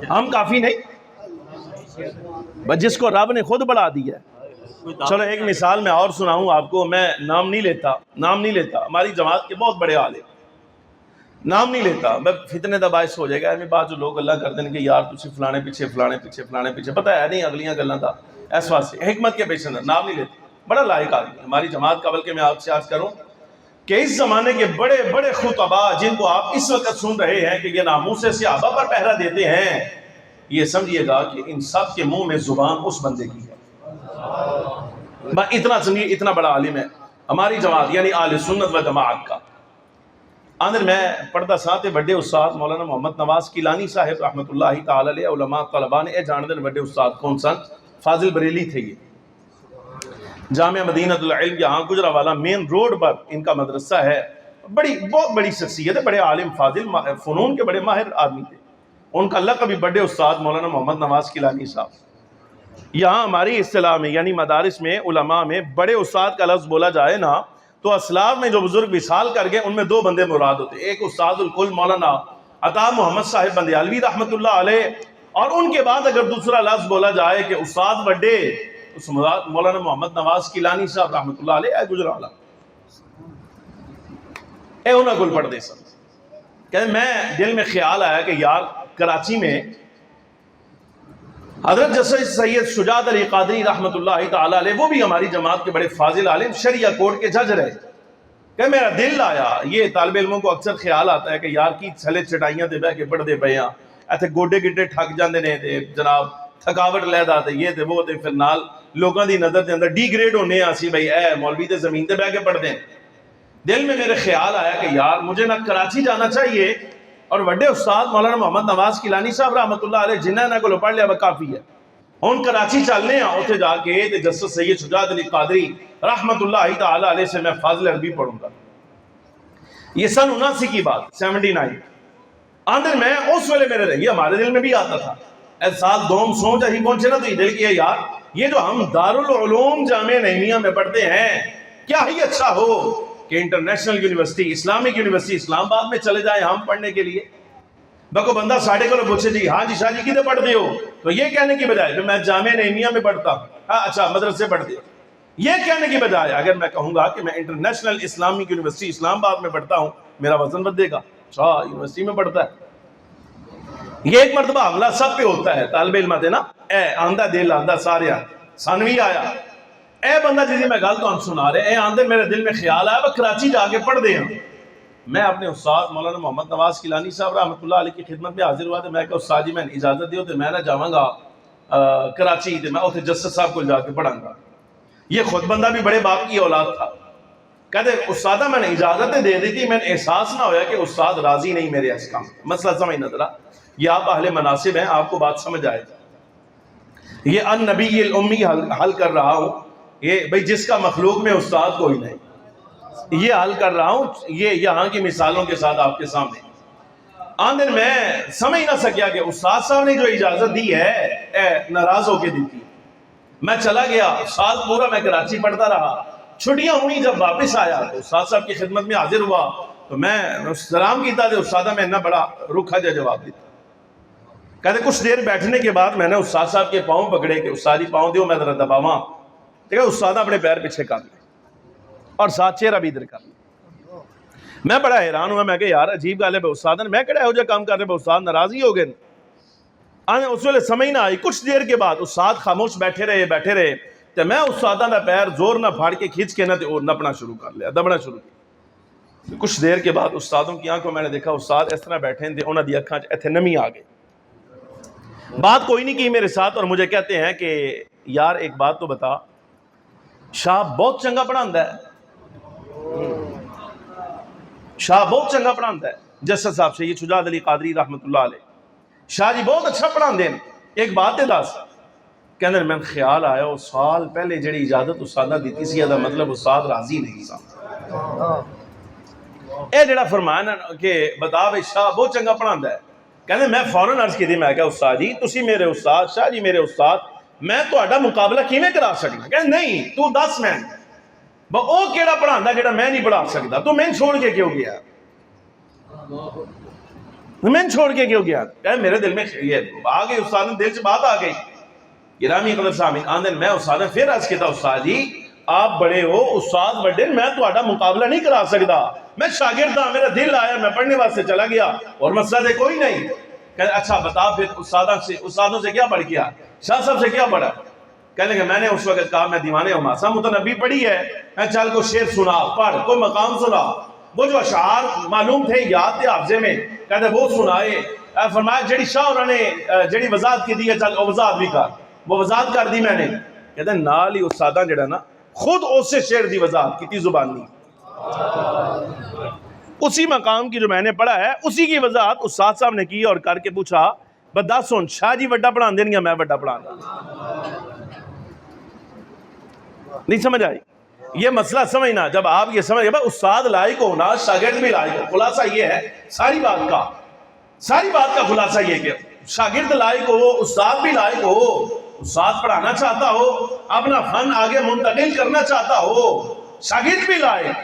ہم کافی نہیں، بس جس کو رب نے خود پڑھا دیا ہے۔ چلو ایک مثال میں اور سناؤں آپ کو، میں نام نہیں لیتا، ہماری جماعت کے بہت بڑے عالم، نام نہیں لیتا، میں فتنے دا باعث ہو جائے گا، ایویں بات جو لوگ اللہ کرتے ہیں کہ یار تسی فلانے پیچھے پتہ ہے نہیں اگلیاں گلاں دا، اس واسطے حکمت کے پیچھے نام نہیں لیتے، بڑا لائق آدمی ہماری جماعت کا، بلکہ میں آپ سے عرض کروں کہ اس زمانے کے بڑے بڑے خطباء جن کو آپ اس وقت سن رہے ہیں کہ یہ ناموس صحابہ پر پہرا دیتے ہیں، یہ سمجھیے گا کہ ان سب کے منہ میں زبان اس بندے کی ہے۔ اتنا سمجھیے، اتنا بڑا عالم ہے ہماری جماعت یعنی اہل سنت و جماعت کا۔ اندر میں پڑھتا ساتھ بڑے استاد مولانا محمد نواز کیلانی صاحب رحمۃ اللہ تعالی علیہ، علماء طلباء نے جان دن بڑے استاد کون سن؟ فاضل بریلی تھے، یہ جامعہ مدینہ العلم یہاں گجرانوالہ مین روڈ پر ان کا مدرسہ ہے، بہت بڑی شخصیت ہے، بڑے عالم فاضل فنون کے بڑے ماہر آدمی تھے، ان کا لقب بھی بڑے استاد مولانا محمد نواز کیلانی صاحب۔ یہاں ہماری اصطلاح میں یعنی مدارس میں علماء میں بڑے استاد کا لفظ بولا جائے نا تو اسلاف میں جو بزرگ وصال کر گئے ان میں دو بندے مراد ہوتے، ایک استاد الکل مولانا عطا محمد صاحب بندیالوی رحمۃ اللہ علیہ، اور ان کے بعد اگر دوسرا لفظ بولا جائے کہ استاد بڑے اس مولانا محمد نواز کیلانی صاحب رحمۃ اللہ علیہ گجرانوالہ انہاں کول پڑھ دے سن۔ کہ میں دل میں خیال آیا کہ یار کراچی میں حضرت جسٹس سید شجاعت علی قادری رحمۃ اللہ تعالی علیہ، وہ بھی ہماری جماعت کے بڑے فاضل عالم، شریعہ کورٹ کے جج رہے، کہ میرا دل آیا، یہ طالب علموں کو اکثر خیال آتا ہے کہ یار کی چھلے چٹائیاں تے بہ کے پڑھ دے پے ہاں، ایتھے گوڈے گڈے تھک جاندے نے تے جناب تھکاوٹ لیدا تے یہ تے وہ تے پھر نال لوگاں دی نظر دے اندر ڈی گریڈ ہونے اسی بھائی اے مولوی تے زمین تے بہ کے پڑھ دیں۔ دل میں میرے خیال آیا کہ یار مجھے نہ کراچی جانا چاہیے اور بڑے استاد مولانا محمد نواز کیلانی صاحب رحمۃ اللہ علیہ جنہاں نہ کو پڑھ لیا وہ کافی ہے، ہن کراچی چلنے ہیں، اوتھے جا کے تے جسٹس سید شجاعت علی قادری رحمۃ اللہ تعالی علیہ سے میں فاضل عربی پڑھوں گا۔ یہ سن 79 کی بات، 79 اندر میں اس ویلے میرے رہی ہمارے دل میں بھی آتا تھا، اے سال دوم سوچ اہی پہنچے نا تو یہ دل کیا یار یہ جو ہم دارالعلوم جامعہ نعیمیہ میں پڑھتے ہیں کیا ہی اچھا ہو کہ انٹرنیشنل یونیورسٹی اسلامک یونیورسٹی اسلام آباد میں چلے جائیں ہم پڑھنے کے لیے۔ بکو بندہ ساڑھے کو پوچھے جی ہاں جی شاہ جی کدھر پڑھتے ہو، تو یہ کہنے کی بجائے کہ میں جامعہ نعیمیہ میں پڑھتا ہوں، ہاں اچھا مدرسے پڑھتے ہو، یہ کہنے کی بجائے اگر میں کہوں گا کہ میں انٹرنیشنل اسلامک یونیورسٹی اسلام آباد میں پڑھتا ہوں میرا وزن بدے گا، اچھا یونیورسٹی میں پڑھتا ہے۔ یہ ایک مرتبہ حملہ سب پہ ہوتا ہے، طالب علم آتے نا اے آندہ دل آندہ ساریا ثانوی آیا، اے بندہ جی میں گل تو سنا رہے، اے آندے میرے دل میں خیال آیا وہ کراچی جا کے پڑھ دے ہیں۔ میں اپنے استاد مولانا محمد نواز کیلانی صاحب رحمۃ اللہ علیہ کی خدمت میں حاضر ہوا تو میں کہا استاد جی میں اجازت دیو تو میں نہ جاواں گا کراچی، تو میں اوتھے جسٹس صاحب کو جا کے پڑھاں گا۔ یہ خود بندہ بھی بڑے باپ کی اولاد تھا، کہتے استادہ میں نے اجازت دے دی تھی، میں نے احساس نہ ہویا کہ استاد راضی نہیں میرے احکام، مسئلہ سمجھ نہ ذرا، یہ آپ اہل مناسب ہیں آپ کو بات سمجھ آئے گا۔ یہ ان نبی الامی حل کر رہا ہوں، یہ بھئی جس کا مخلوق میں استاد کوئی نہیں، یہ حل کر رہا ہوں یہ یہاں کی مثالوں کے ساتھ آپ کے سامنے۔ آندر میں سمجھ نہ سکیا کہ استاد صاحب نے جو اجازت دی ہے ناراض ہو کے دی تھی، میں چلا گیا، سال پورا میں کراچی پڑھتا رہا، چھٹیاں ہوئی جب واپس آیا تو استاد صاحب کی خدمت میں حاضر ہوا تو میں سلام کیتا تھا، استادہ میں نہ بڑا رکھا جا جواب دیتا، کہتے کچھ دیر بیٹھنے کے بعد میں نے استاد صاحب کے پاؤں پکڑے کہ استاد جی پاؤں دیو میں ذرا دباواں، دیکھا استادہ اپنے پیر پیچھے کر لے اور ساتھ چہرہ بھی ادھر کر لے۔ میں بڑا حیران ہوا، میں کہ یار عجیب گل ہے، استاد نے میں کہڑا ہو جا کام کر رہے، استاد ناراضی ہو گئے۔ اس ویلے سمجھ نہ آئی، کچھ دیر کے بعد استاد خاموش بیٹھے رہے تو میں استادہ دا پیر زور نہ پھاڑ کے کھینچ کے نہ نپنا شروع کر لیا، دبنا شروع کیا۔ کچھ دیر کے بعد استادوں کی آنکھوں میں نے دیکھا استاد اس طرح بیٹھے تھے، انہوں دی اکھاں ایتھے نمی آ گئی۔ بات کوئی نہیں کی میرے ساتھ اور مجھے کہتے ہیں کہ یار ایک بات تو بتا، شاہ بہت چنگا پڑھاندا ہے، شاہ بہت چنگا پڑھاندا ہے، جسٹس صاحب سے یہ شجاعت علی قادری رحمۃ اللہ علیہ، شاہ جی بہت اچھا پڑھاندے ہیں، ایک بات ہے دس کہندے میں خیال آیا وہ سال پہلے جڑی اجازت استادہ دیتی سی دا مطلب استاد راضی نہیں سا، اے جڑا فرمایا نا کہ بتا بھائی شاہ بہت چنگا پڑھاندا ہے، کہنے میں فوراً عرض کی تھی، میں کہا استاد جی تسی میرے استاد، شاہ جی میرے استاد، میں تہاڈا مقابلہ کیویں کرا سکنا؟ کہنے نہیں تو دس میں او کیڑا پڑھاندا جڑا میں نہیں پڑھا سکدا، تو میں چھوڑ کے کیوں گیا؟ میں چھوڑ کے کیوں گیا؟ کہ میرے دل میں یہ آ گئی، استاد دل سے بات آ گئی۔ گرامی قدر سامعین، آندن میں استاد پھر عرض کیتا استاد جی آپ بڑے ہو، استاد بڑے، میں تہاڈا مقابلہ نہیں کرا سکدا، میں شاگرد ہاں، میرا دل آیا میں پڑھنے واسطے چلا گیا اور مسئلہ کوئی نہیں۔ کہ اچھا بتا پھر استادوں سے کیا پڑھ گیا، شاہ صاحب سے کیا پڑھا؟ کہنے کہ میں نے اس وقت کہا میں دیوانے حماسہ متنبی پڑھی ہے، میں چل کو شعر سنا، پڑھ کوئی مقام سنا، وہ جو اشعار معلوم تھے یاد تھے حافظے میں، کہتے وہ سنائے۔ فرمایا جڑی شاہ انہوں نے جڑی وضاحت کی دی ہے چل وضاحت بھی کر، وہ وضاحت کر دی میں نے۔ کہتے نال ہی استادہ جڑا نا خود اس سے شعر دی وضاحت کی تھی زبانی، اسی مقام کی جو میں نے پڑھا ہے اسی کی وضاحت استاد صاحب نے کی اور کر کے پوچھا بدا سن شاہ جی وڈا پڑھا دیں گے میں وڈا پڑھا دیں؟ نہیں سمجھ آئی یہ مسئلہ؟ سمجھنا جب آپ یہ سمجھ گئے استاد لائق ہونا شاگرد بھی لائق ہو، خلاصہ یہ ہے ساری بات کا خلاصہ یہ کہ شاگرد لائق ہو، استاد بھی لائق ہو، استاد پڑھانا چاہتا ہو، اپنا فن آگے منتقل کرنا چاہتا ہو، شاگرد بھی لائق۔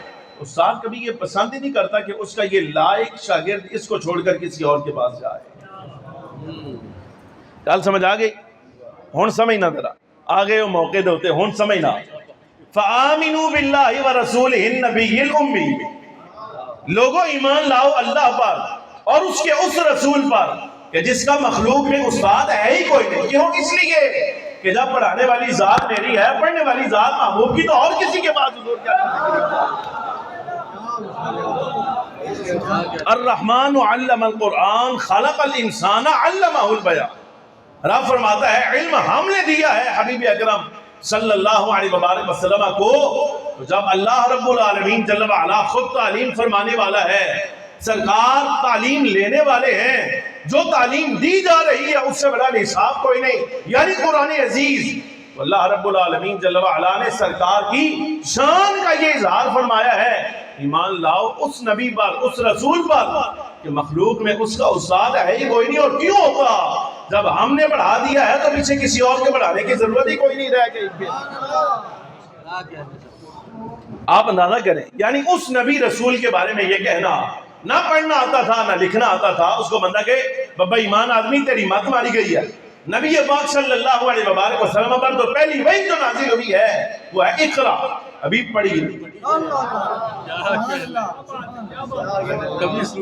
استاد کبھی یہ پسند ہی نہیں کرتا کہ اس کا یہ لائق شاگرد اس کو چھوڑ کر کسی اور کے پاس جائے۔ کل سمجھ آ گئی؟ ہون سمجھنا ذرا آگے وہ موقع ہوتے ہون سمجھنا۔ فآمنوا باللہ ورسولہ النبی الامی، لوگوں ایمان لاؤ اللہ پر اور اس کے اس رسول پر کہ جس کا مخلوق میں استاد ہے ہی کوئی نہیں۔ کیوں؟ اس لیے کہ جب پڑھانے والی ذات میری ہے، پڑھنے والی ذات محبوب کی، تو اور کسی کے پاس حضور کیا الرحمن علم القرآن خلق الانسان علمہ البیان۔ رب فرماتا ہے علم ہم نے دیا ہے حبیب اکرم صلی اللہ علیہ وآلہ وسلم کو، تو جب اللہ رب العالمین جل وعلا خود تعلیم فرمانے والا ہے، سرکار تعلیم لینے والے ہیں، جو تعلیم دی جا رہی ہے اس سے بڑا نصاب کوئی نہیں، یعنی قرآن عزیز۔ اللہ رب العالمین جل وعلا نے سرکار کی شان کا یہ اظہار فرمایا ہے، ایمان لاؤ اس نبی پر، اس رسول پر کہ مخلوق میں اس کا استاد ہے ہی کوئی نہیں۔ اور کیوں ہوتا؟ جب ہم نے پڑھا دیا ہے تو پیچھے کسی اور کے پڑھانے کی ضرورت ہی کوئی نہیں رہ گئی۔ آپ اندازہ کریں، یعنی اس نبی رسول کے بارے میں یہ کہنا، نہ پڑھنا آتا تھا نہ لکھنا آتا تھا، اس کو بندہ کہ بابا ایمان آدمی تیری مت ماری گئی ہے۔ نبی پاک صلی اللہ علیہ وآلہ وسلم پر تو پہلی وحی جو نازل ہوئی ہے وہ ہے اقرا، ابھی پڑھی۔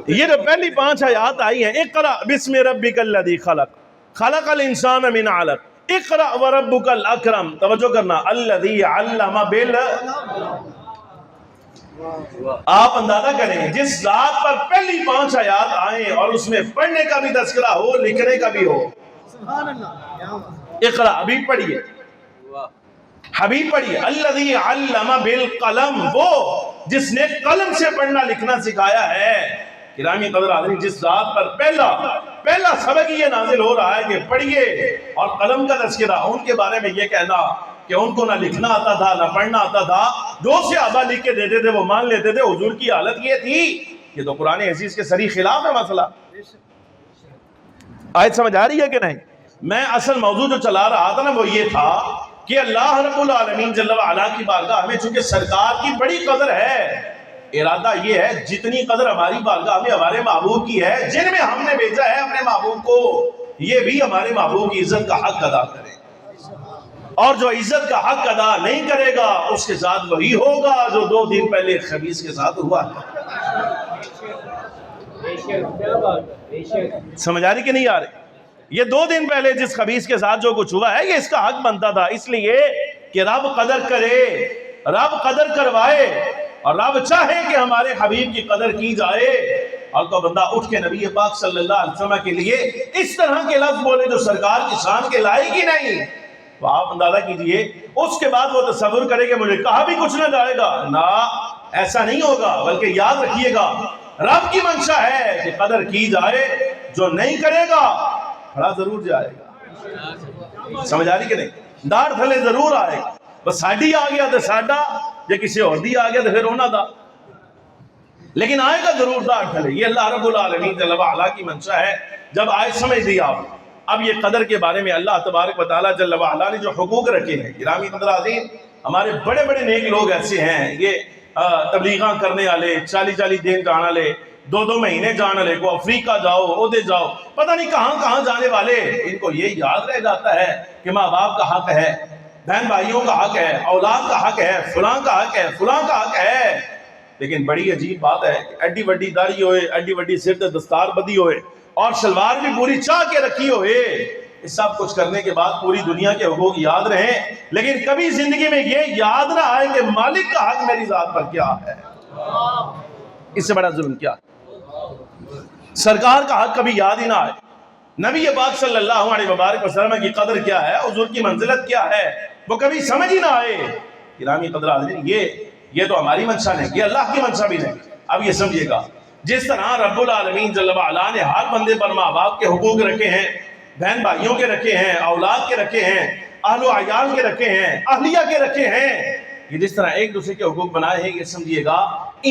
یہ جو پہلی 5 آیات آئی ہیں، اقرا بسم ربک الذی خلق، خلق الانسان من علق، اقرا وربک الاکرم، توجہ کرنا، الذی علم آپ اندازہ کریں جس ذات پر پہلی 5 آیات آئیں اور اس میں پڑھنے کا بھی تذکرہ ہو، لکھنے کا بھی ہو۔ اقرا ابھی پڑھیے، حبیب پڑھیے، الذی علم بالقلم، وہ جس نے قلم سے پڑھنا لکھنا سکھایا ہے۔ گرامی قدر حاضرین، جس ذات پر پہلا سبق یہ نازل ہو رہا ہے کہ پڑھیے اور قلم کا تذکرہ، ان کے بارے میں یہ کہنا کہ ان کو نہ لکھنا آتا تھا نہ پڑھنا آتا تھا، جو صحابہ لکھ کے دیتے تھے وہ مان لیتے تھے۔ حضور کی حالت یہ تھی، یہ تو قرآن عزیز کے صریح خلاف ہے مسئلہ۔ آیت سمجھ آ رہی ہے کہ نہیں؟ میں اصل موضوع جو چلا رہا تھا نا وہ یہ تھا کہ اللہ رب العالمین جل وعلا کی بارگاہ میں چونکہ سرکار کی بڑی قدر ہے، ارادہ یہ ہے جتنی قدر ہماری بارگاہ میں ہمارے محبوب کی ہے، جن میں ہم نے بھیجا ہے اپنے محبوب کو، یہ بھی ہمارے محبوب کی عزت کا حق ادا کریں، اور جو عزت کا حق ادا نہیں کرے گا اس کے ساتھ وہی ہوگا جو 2 دن پہلے خبیث کے ساتھ ہوا ہے۔ سمجھ آ رہی کہ نہیں آ رہی؟ یہ 2 دن پہلے جس خبیث کے ساتھ جو کچھ ہوا ہے یہ اس کا حق بنتا تھا، اس لیے کہ رب قدر کرے، رب قدر کروائے، اور رب چاہے کہ ہمارے حبیب کی قدر کی جائے، اور تو بندہ اٹھ کے نبی پاک صلی اللہ علیہ وسلم کے لیے اس طرح کے لفظ بولے جو سرکار کی شان کے لائق ہی نہیں، تو آپ اندازہ کیجئے اس کے بعد وہ تصور کرے کہ مجھے کہا بھی کچھ نہ جائے گا، نہ ایسا نہیں ہوگا، بلکہ یاد رکھیے گا رب کی منشا ہے کہ قدر کی جائے، جو نہیں کرے گا کھڑا ضرور جائے گا۔ سمجھ آ رہی کہ نہیں؟ دار تھلے ضرور آئے گا، بس ساڑھی آ گیا تو ساڑھا، یا کسی اور دی آ گیا تو پھر ہونا تھا، لیکن آئے گا ضرور دار تھلے۔ یہ اللہ رب العالمین جل وعلا کی منشا ہے جب آئے سمجھ لیا آپ۔ اب یہ قدر کے بارے میں اللہ تبارک و تعالیٰ جل وعلا نے جو حقوق رکھے ہیں، گرامی قدر عظیم، ہمارے بڑے بڑے نیک لوگ ایسے ہیں، یہ تبلیغاں کرنے والے، 40 دن جانا لے، 2 مہینے جانا لے، کو افریقہ جاؤ، عہدے جاؤ، پتہ نہیں کہاں کہاں جانے والے، ان کو یہ یاد رہ جاتا ہے کہ ماں باپ کا حق ہے، بہن بھائیوں کا حق ہے، اولاد کا حق ہے، فلاں کا حق ہے، فلاں کا حق ہے۔ لیکن بڑی عجیب بات ہے کہ ایڈی وڈی داڑھی ہوئے، ایڈی وڈی سر تے دستار بدی ہوئے، اور شلوار بھی پوری چاہ کے رکھی ہوئے، اس سب کچھ کرنے کے بعد پوری دنیا کے حقوق یاد رہیں، لیکن کبھی زندگی میں یہ یاد نہ آئے کہ مالک کا حق میری ذات پر کیا ہے۔ اس سے بڑا ظلم کیا ہے؟ سرکار کا حق کبھی یاد ہی نہ آئے، نبی پاک صلی اللہ علیہ وبارک وسلم کی قدر کیا ہے، حضور کی منزلت کیا ہے، وہ کبھی سمجھ ہی نہ آئے۔ گرامی قدر حاضرین، یہ تو ہماری منشا نہیں، یہ اللہ کی منشا بھی نہیں۔ اب یہ سمجھیے گا، جس طرح رب العالمین جل وعلا نے ہر بندے پر ماں باپ کے حقوق رکھے ہیں، بہن بھائیوں کے رکھے ہیں، اولاد کے رکھے ہیں، اہل و عیال کے رکھے ہیں، اہلیہ کے رکھے ہیں، یہ جس طرح ایک دوسرے کے حقوق بنائے ہیں، یہ سمجھیے گا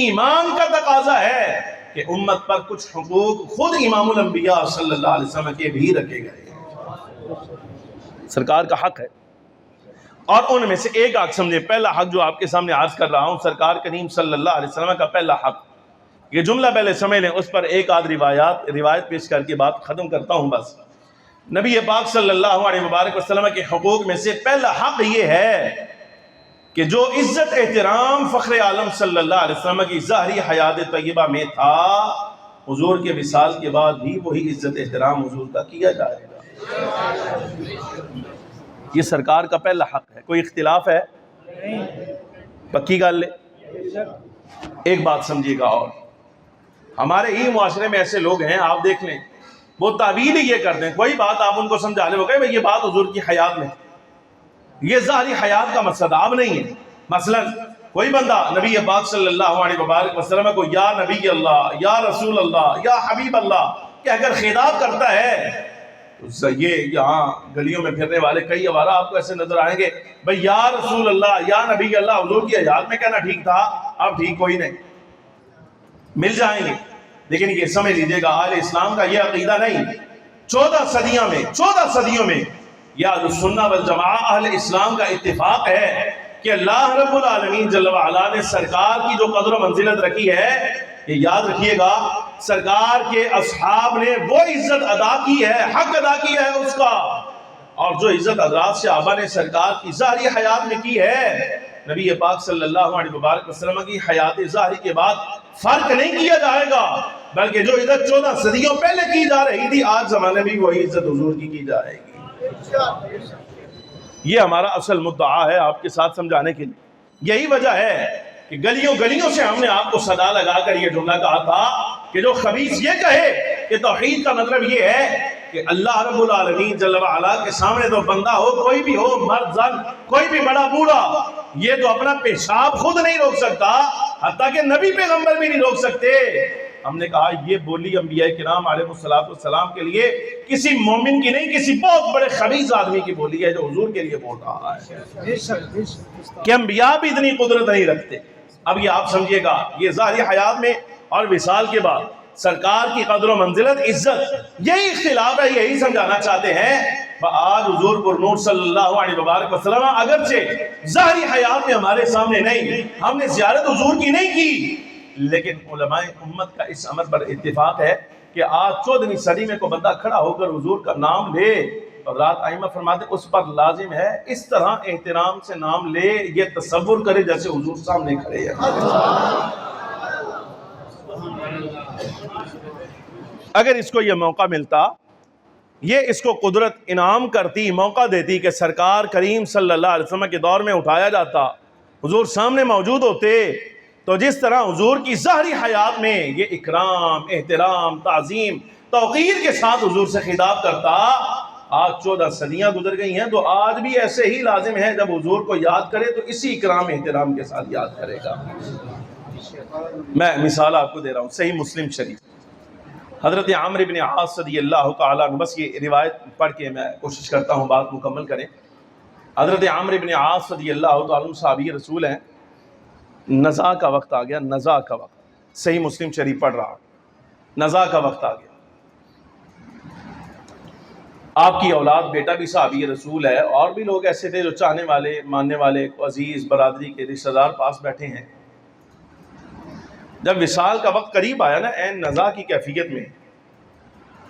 ایمان کا تقاضا ہے کہ امت پر کچھ حقوق خود امام الانبیاء صلی اللہ علیہ وسلم کے بھی رکھے گئے ہیں۔ سرکار کا حق ہے، اور ان میں سے ایک حق سمجھے، پہلا حق جو آپ کے سامنے عرض کر رہا ہوں، سرکار کریم صلی اللہ علیہ وسلم کا پہلا حق، یہ جملہ پہلے سمجھ لیں، اس پر ایک آدھ روایت پیش کر کے بات ختم کرتا ہوں۔ بس نبی پاک صلی اللہ علیہ وبارک وسلم کے حقوق میں سے پہلا حق یہ ہے کہ جو عزت احترام فخر عالم صلی اللہ علیہ وسلم کی ظاہری حیات طیبہ میں تھا، حضور کے وصال کے بعد بھی وہی عزت احترام حضور کا کیا جائے گا۔ یہ سرکار کا پہلا حق ہے، کوئی اختلاف ہے؟ پکی گل ہے۔ ایک بات سمجھیے گا، اور ہمارے ہی معاشرے میں ایسے لوگ ہیں، آپ دیکھ لیں، وہ تعویل ہی یہ کر دیں، کوئی بات آپ ان کو سمجھا لیں، وہ کہیں بھئی یہ بات حضور کی حیات میں، یہ ظاہری حیات کا مقصد اب نہیں ہے۔ مثلا کوئی بندہ نبی پاک صلی اللہ علیہ وبارک وسلم کو یا نبی اللہ، یا رسول اللہ، یا حبیب اللہ کہ اگر خطاب کرتا ہے، تو یہ یہاں گلیوں میں پھرنے والے کئی آوارہ آپ کو ایسے نظر آئیں گے، بھئی یا رسول اللہ، یا نبی اللہ، حضور کی حیات میں کہنا ٹھیک تھا، اب ٹھیک کوئی نہیں، مل جائیں گے۔ لیکن یہ سمجھ لیجئے گا، اہل اسلام کا یہ عقیدہ نہیں۔ 14 صدیوں میں یہ اہل السنہ والجماعہ اہل اسلام کا اتفاق ہے کہ اللہ رب العالمین جل وعلا نے سرکار کی جو قدر و منزلت رکھی ہے، یہ یاد رکھیے گا، سرکار کے اصحاب نے وہ عزت ادا کی ہے، حق ادا کیا ہے اس کا، اور جو عزت حضرات صحابہ نے سرکار کی ظاہری حیات میں کی ہے، نبی پاک صلی اللہ علیہ وبارک وسلم کی حیات ظاہری کے بعد فرق نہیں کیا جائے گا، بلکہ جو عزت 14 صدیوں پہلے کی جا رہی تھی، آج زمانے میں وہی عزت حضور کی جائے گی۔ یہ ہمارا اصل مدعا ہے آپ کے ساتھ سمجھانے کے لیے۔ یہی وجہ ہے کہ گلیوں سے ہم نے آپ کو صدا لگا کر یہ جملہ کہا تھا کہ جو خبیث یہ کہے کہ توحید کا مطلب یہ ہے کہ اللہ رب العالمین جل وعلا کے سامنے تو بندہ ہو، کوئی بھی ہو، مرد زن، کوئی بھی بڑا بوڑھا، یہ تو اپنا پیشاب خود نہیں روک سکتا، حتیٰ کہ نبی پیغمبر بھی نہیں روک سکتے۔ ہم نے کہا یہ بولی انبیاء کرام علیہ السلام کے لیے کسی مومن کی نہیں، کسی بہت بڑے خبیث آدمی کی بولی ہے جو حضور کے لیے بول رہا ہے کہ انبیاء بھی اتنی قدرت نہیں رکھتے۔ اب یہ آپ سمجھیے گا، یہ ظاہری حیات میں اور وصال کے بعد سرکار کی قدر و منزلت، عزت، یہی اختلاف ہے، یہی سمجھانا چاہتے ہیں۔ آج حضور پر نور صلی اللہ علیہ وبارک وسلم اگرچہ ظاہری حیات میں ہمارے سامنے نہیں، ہم نے زیارت حضور کی نہیں کی، لیکن علماء امت کا اس امر پر اتفاق ہے کہ آج 14ویں صدی میں کوئی بندہ کھڑا ہو کر حضور کا نام لے، حضرات ائمہ فرماتے ہیں اس پر لازم ہے اس طرح احترام سے نام لے، یہ تصور کرے جیسے حضور سامنے کھڑے ہیں۔ اگر اس کو یہ موقع ملتا، یہ اس کو قدرت انعام کرتی، موقع دیتی کہ سرکار کریم صلی اللہ علیہ وسلم کے دور میں اٹھایا جاتا، حضور سامنے موجود ہوتے، تو جس طرح حضور کی ظاہری حیات میں یہ اکرام، احترام، تعظیم، توقیر کے ساتھ حضور سے خطاب کرتا، آج 14 صدیاں گزر گئی ہیں تو آج بھی ایسے ہی لازم ہے، جب حضور کو یاد کرے تو اسی اکرام احترام کے ساتھ یاد کرے گا۔ میں مثال آپ کو دے رہا ہوں، صحیح مسلم شریف، حضرت عامر بن عاص رضی اللہ تعالیٰ عنہ، بس یہ روایت پڑھ کے میں کوشش کرتا ہوں بات مکمل کریں۔ حضرت عامر بن عاص رضی اللہ تعالیٰ عنہ صحابی رسول ہیں، نزاع کا وقت آ گیا، نزاع کا وقت، صحیح مسلم شریف پڑھ رہا، نزاع کا وقت آ گیا، آپ کی اولاد بیٹا بھی صحابی رسول ہے، اور بھی لوگ ایسے تھے جو چاہنے والے ماننے والے عزیز برادری کے رشتہ دار پاس بیٹھے ہیں۔ جب وصال کا وقت قریب آیا نا عین نزا کی کیفیت میں،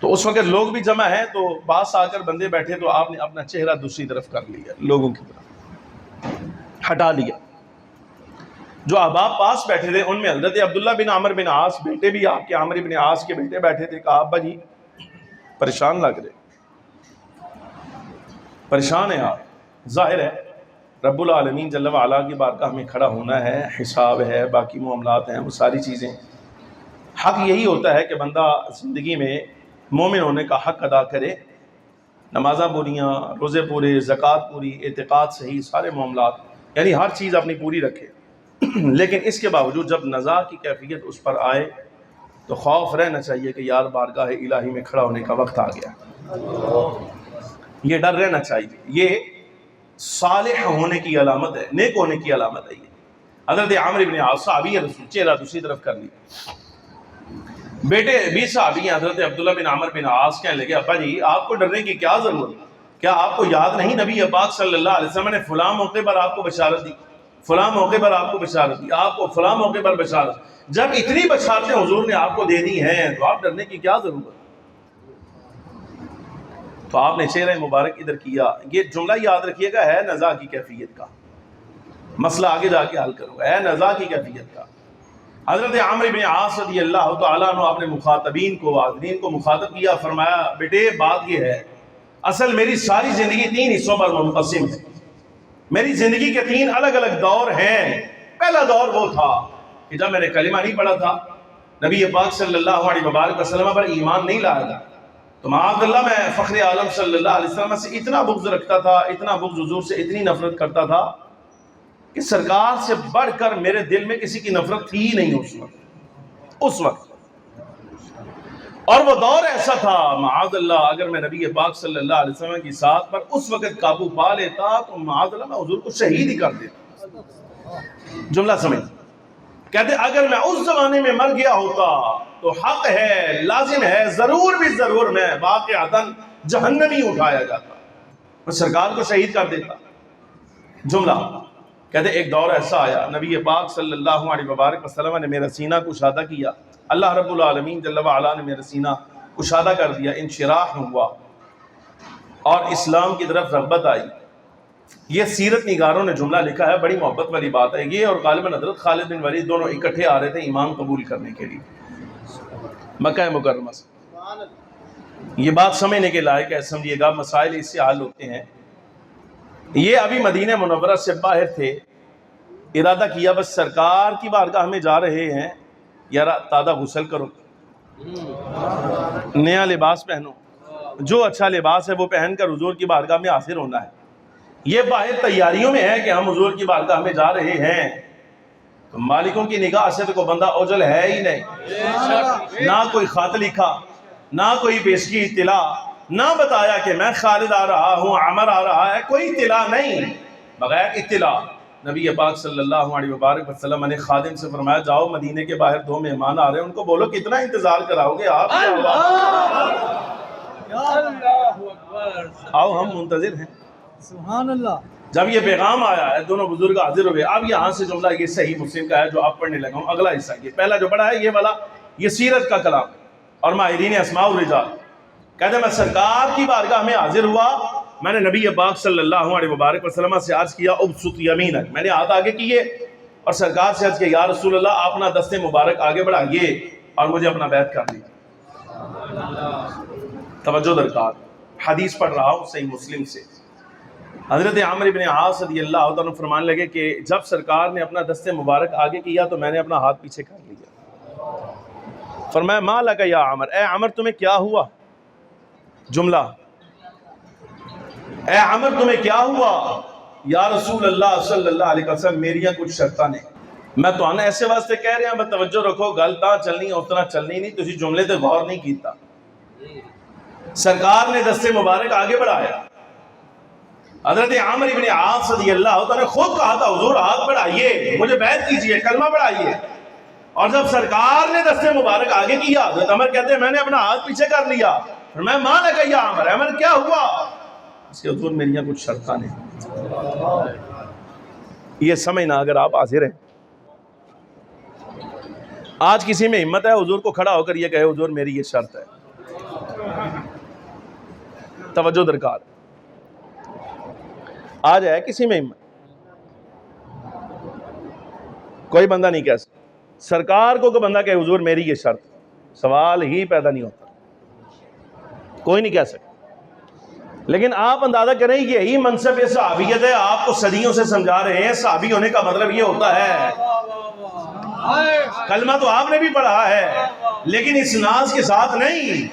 تو اس وقت لوگ بھی جمع ہیں، تو پاس آ کر بندے بیٹھے تو آپ نے اپنا چہرہ دوسری طرف کر لیا، لوگوں کی طرف ہٹا لیا۔ جو احباب پاس بیٹھے تھے ان میں حضرت عبداللہ بن عمر بن عاص، بیٹے بھی آپ کے عامر بن عاص کے بیٹے بیٹھے تھے۔ کہا ابا جی پریشان لگ رہے، پریشان ہیں آپ، ظاہر ہے رب العالمین جل وعلا کی بارگاہ میں کھڑا ہونا ہے، حساب ہے، باقی معاملات ہیں، وہ ساری چیزیں۔ حق یہی ہوتا ہے کہ بندہ زندگی میں مومن ہونے کا حق ادا کرے، نمازاں پوریاں، روزے پورے، زکوٰۃ پوری، اعتقاد صحیح، سارے معاملات، یعنی ہر چیز اپنی پوری رکھے۔ لیکن اس کے باوجود جب نزاع کی کیفیت اس پر آئے تو خوف رہنا چاہیے کہ یار بارگاہ الہی میں کھڑا ہونے کا وقت آ گیا، یہ ڈر رہنا چاہیے۔ یہ صالح ہونے کی علامت ہے، نیک ہونے کی علامت ہے۔ یہ حضرت عامر بن عاص صحابی رسول، چہرہ دوسری طرف کر لیا۔ بیٹے بھی صحابی ہیں، حضرت عبداللہ بن عمر بن عاص کہنے لگے ابا جی آپ کو ڈرنے کی کیا ضرورت، کیا آپ کو یاد نہیں نبی پاک صلی اللہ علیہ وسلم نے فلاں موقع پر آپ کو بشارت دی، فلاں موقع پر آپ کو بشارت دی، آپ کو فلاں موقع پر بشارت، جب اتنی بشارتیں حضور نے آپ کو دے دی ہیں تو آپ ڈرنے کی کیا ضرورت۔ تو آپ نے چہرہ مبارک ادھر کیا۔ یہ جملہ یاد رکھیے گا، ہے نزاع کی کیفیت کا مسئلہ، آگے جا کے حل کروں، ہے نزاع کی کیفیت کا۔ حضرت عامر بن عاص رضی اللہ تعالیٰ عنہ آپ نے مخاطبین کو، حاضرین کو مخاطب کیا، فرمایا بیٹے بات یہ ہے، اصل میری ساری زندگی 3 حصوں پر منقسم ہے، میری زندگی کے 3 الگ الگ دور ہیں۔ پہلا دور وہ تھا کہ جب میں نے کلمہ نہیں پڑھا تھا، نبی پاک صلی اللہ علیہ وآلہ وسلم پر ایمان نہیں لایا تھا، تو معاذ اللہ میں فخر عالم صلی اللہ علیہ وسلم سے اتنا بغض رکھتا تھا، اتنا بغض حضور سے اتنی نفرت کرتا تھا کہ سرکار سے بڑھ کر میرے دل میں کسی کی نفرت تھی ہی نہیں اس وقت۔ اور وہ دور ایسا تھا معاذ اللہ اگر میں نبی پاک صلی اللہ علیہ وسلم کی ساتھ پر اس وقت قابو پا لیتا تو معاذ اللہ میں حضور کو شہید ہی کر دیتا۔ جملہ سمجھ، کہتے اگر میں اس زمانے میں مر گیا ہوتا تو حق ہے، لازم ہے، ضرور بھی ضرور میں واقعتاً جہنمی اٹھایا جاتا، میں سرکار کو شہید کر دیتا۔ جملہ کہتے ایک دور ایسا آیا، نبی پاک صلی اللہ علیہ وبارک وسلم نے میرا سینہ کشادہ کیا، اللہ رب العالمین جل وعلا نے میرا سینہ کشادہ کر دیا، انشراح ہوا اور اسلام کی طرف رغبت آئی۔ یہ سیرت نگاروں نے جملہ لکھا ہے، بڑی محبت والی بات ہے یہ، اور غالباً حضرت خالد بن ولید دونوں اکٹھے آ رہے تھے ایمان قبول کرنے کے لیے مکہ مکرمہ سے۔ یہ بات سمجھنے کے لائق ہے، سمجھیے گا، مسائل اس سے حل ہوتے ہیں۔ یہ ابھی مدینہ منورہ سے باہر تھے، ارادہ کیا بس سرکار کی بارگاہ میں جا رہے ہیں، یار تازہ غسل کرو، نیا لباس پہنو، جو اچھا لباس ہے وہ پہن کر حضور کی بارگاہ میں حاضر ہونا ہے۔ یہ باہر تیاریوں میں ہے کہ ہم حضور کی بارگاہ میں جا رہے ہیں، تو مالکوں کی نگاہ سے تو کوئی بندہ اوجل ہے ہی نہیں، نہ کوئی خط لکھا، نہ کوئی پیشگی اطلاع، نہ بتایا کہ میں خالد آ رہا ہوں، عمر آ رہا ہے، کوئی اطلاع نہیں، بغیر اطلاع نبی پاک صلی اللہ علیہ وآلہ وسلم نے خادم سے فرمایا جاؤ مدینے کے باہر 2 مہمان آ رہے ہیں، ان کو بولو کتنا انتظار کراؤ گے آپ، آؤ ہم منتظر ہیں۔
سبحان اللہ۔
جب یہ پیغام آیا ہے دونوں بزرگ حاضر ہوئے۔ اب یہاں سے جملہ یہ صحیح مسلم کا ہے جو آپ پڑھنے لگا ہوں، اگلا حصہ یہ پہلا جو پڑھا ہے یہ والا، یہ سیرت کا کلام اور ماہرین اسماء الرجال۔ کہتے ہیں میں سرکار کی بارگاہ میں حاضر ہوا، میں نے نبی پاک صلی اللہ علیہ وبارک وسلم سے عرض کیا ابسط یمینک، میں نے ہاتھ آگے کیے اور سرکار سے عرض کیا یا رسول اللہ آپ اپنا دست مبارک آگے بڑھائیے اور مجھے اپنا بیعت کر لیجیے۔ توجہ درکار، حدیث پڑھ رہا ہوں صحیح مسلم سے۔ حضرت عامر بن عاص رضی اللہ عنہ فرمانے لگے کہ جب سرکار نے اپنا دست مبارک آگے کیا تو میں نے اپنا ہاتھ پیچھے کر لیا۔ فرمایا ما لک یا عامر، اے عامر تمہیں کیا ہوا؟ جملہ اے عامر تمہیں کیا ہوا؟ یا رسول اللہ صلی اللہ علیہ وسلم میریاں کچھ شرطاں نے، میں تو آنا ایسے واسطے کہہ رہے ہیں، میں توجہ رکھو گل تاں چلنی اتنا چلنی نہیں، تسی جملے تے غور نہیں کیتا۔ سرکار نے دست مبارک آگے بڑھایا، حضرت عامر بن عاص رضی اللہ عنہ نے خود کہا تھا حضور ہاتھ بڑھائیے، مجھے بیعت کیجئے، کلمہ بڑھائیے، اور جب سرکار نے دست مبارک آگے کیا حضرت عمر کہتے ہیں میں نے اپنا ہاتھ پیچھے کر لیا، فرمایا ما لک یا عمر، عمر کیا ہوا؟ اس کے حضور میری یہاں کچھ شرطاں نے. یہ سمجھنا اگر آپ حاضر ہیں. آج کسی میں ہمت ہے حضور کو کھڑا ہو کر یہ کہے حضور میری یہ شرط ہے؟ توجہ درکار. آج ہے کسی میں ہمت؟ کوئی بندہ نہیں کہہ سکتا. سرکار کو کوئی بندہ کہے حضور میری یہ شرط، سوال ہی پیدا نہیں ہوتا، کوئی نہیں کہہ سکتا. لیکن آپ اندازہ کریں یہی منصب صحابیت ہے. آپ کو صدیوں سے سمجھا رہے ہیں صحابی ہونے کا مطلب یہ ہوتا ہے. کلمہ تو آپ نے بھی پڑھا ہے لیکن اس ناز کے ساتھ نہیں.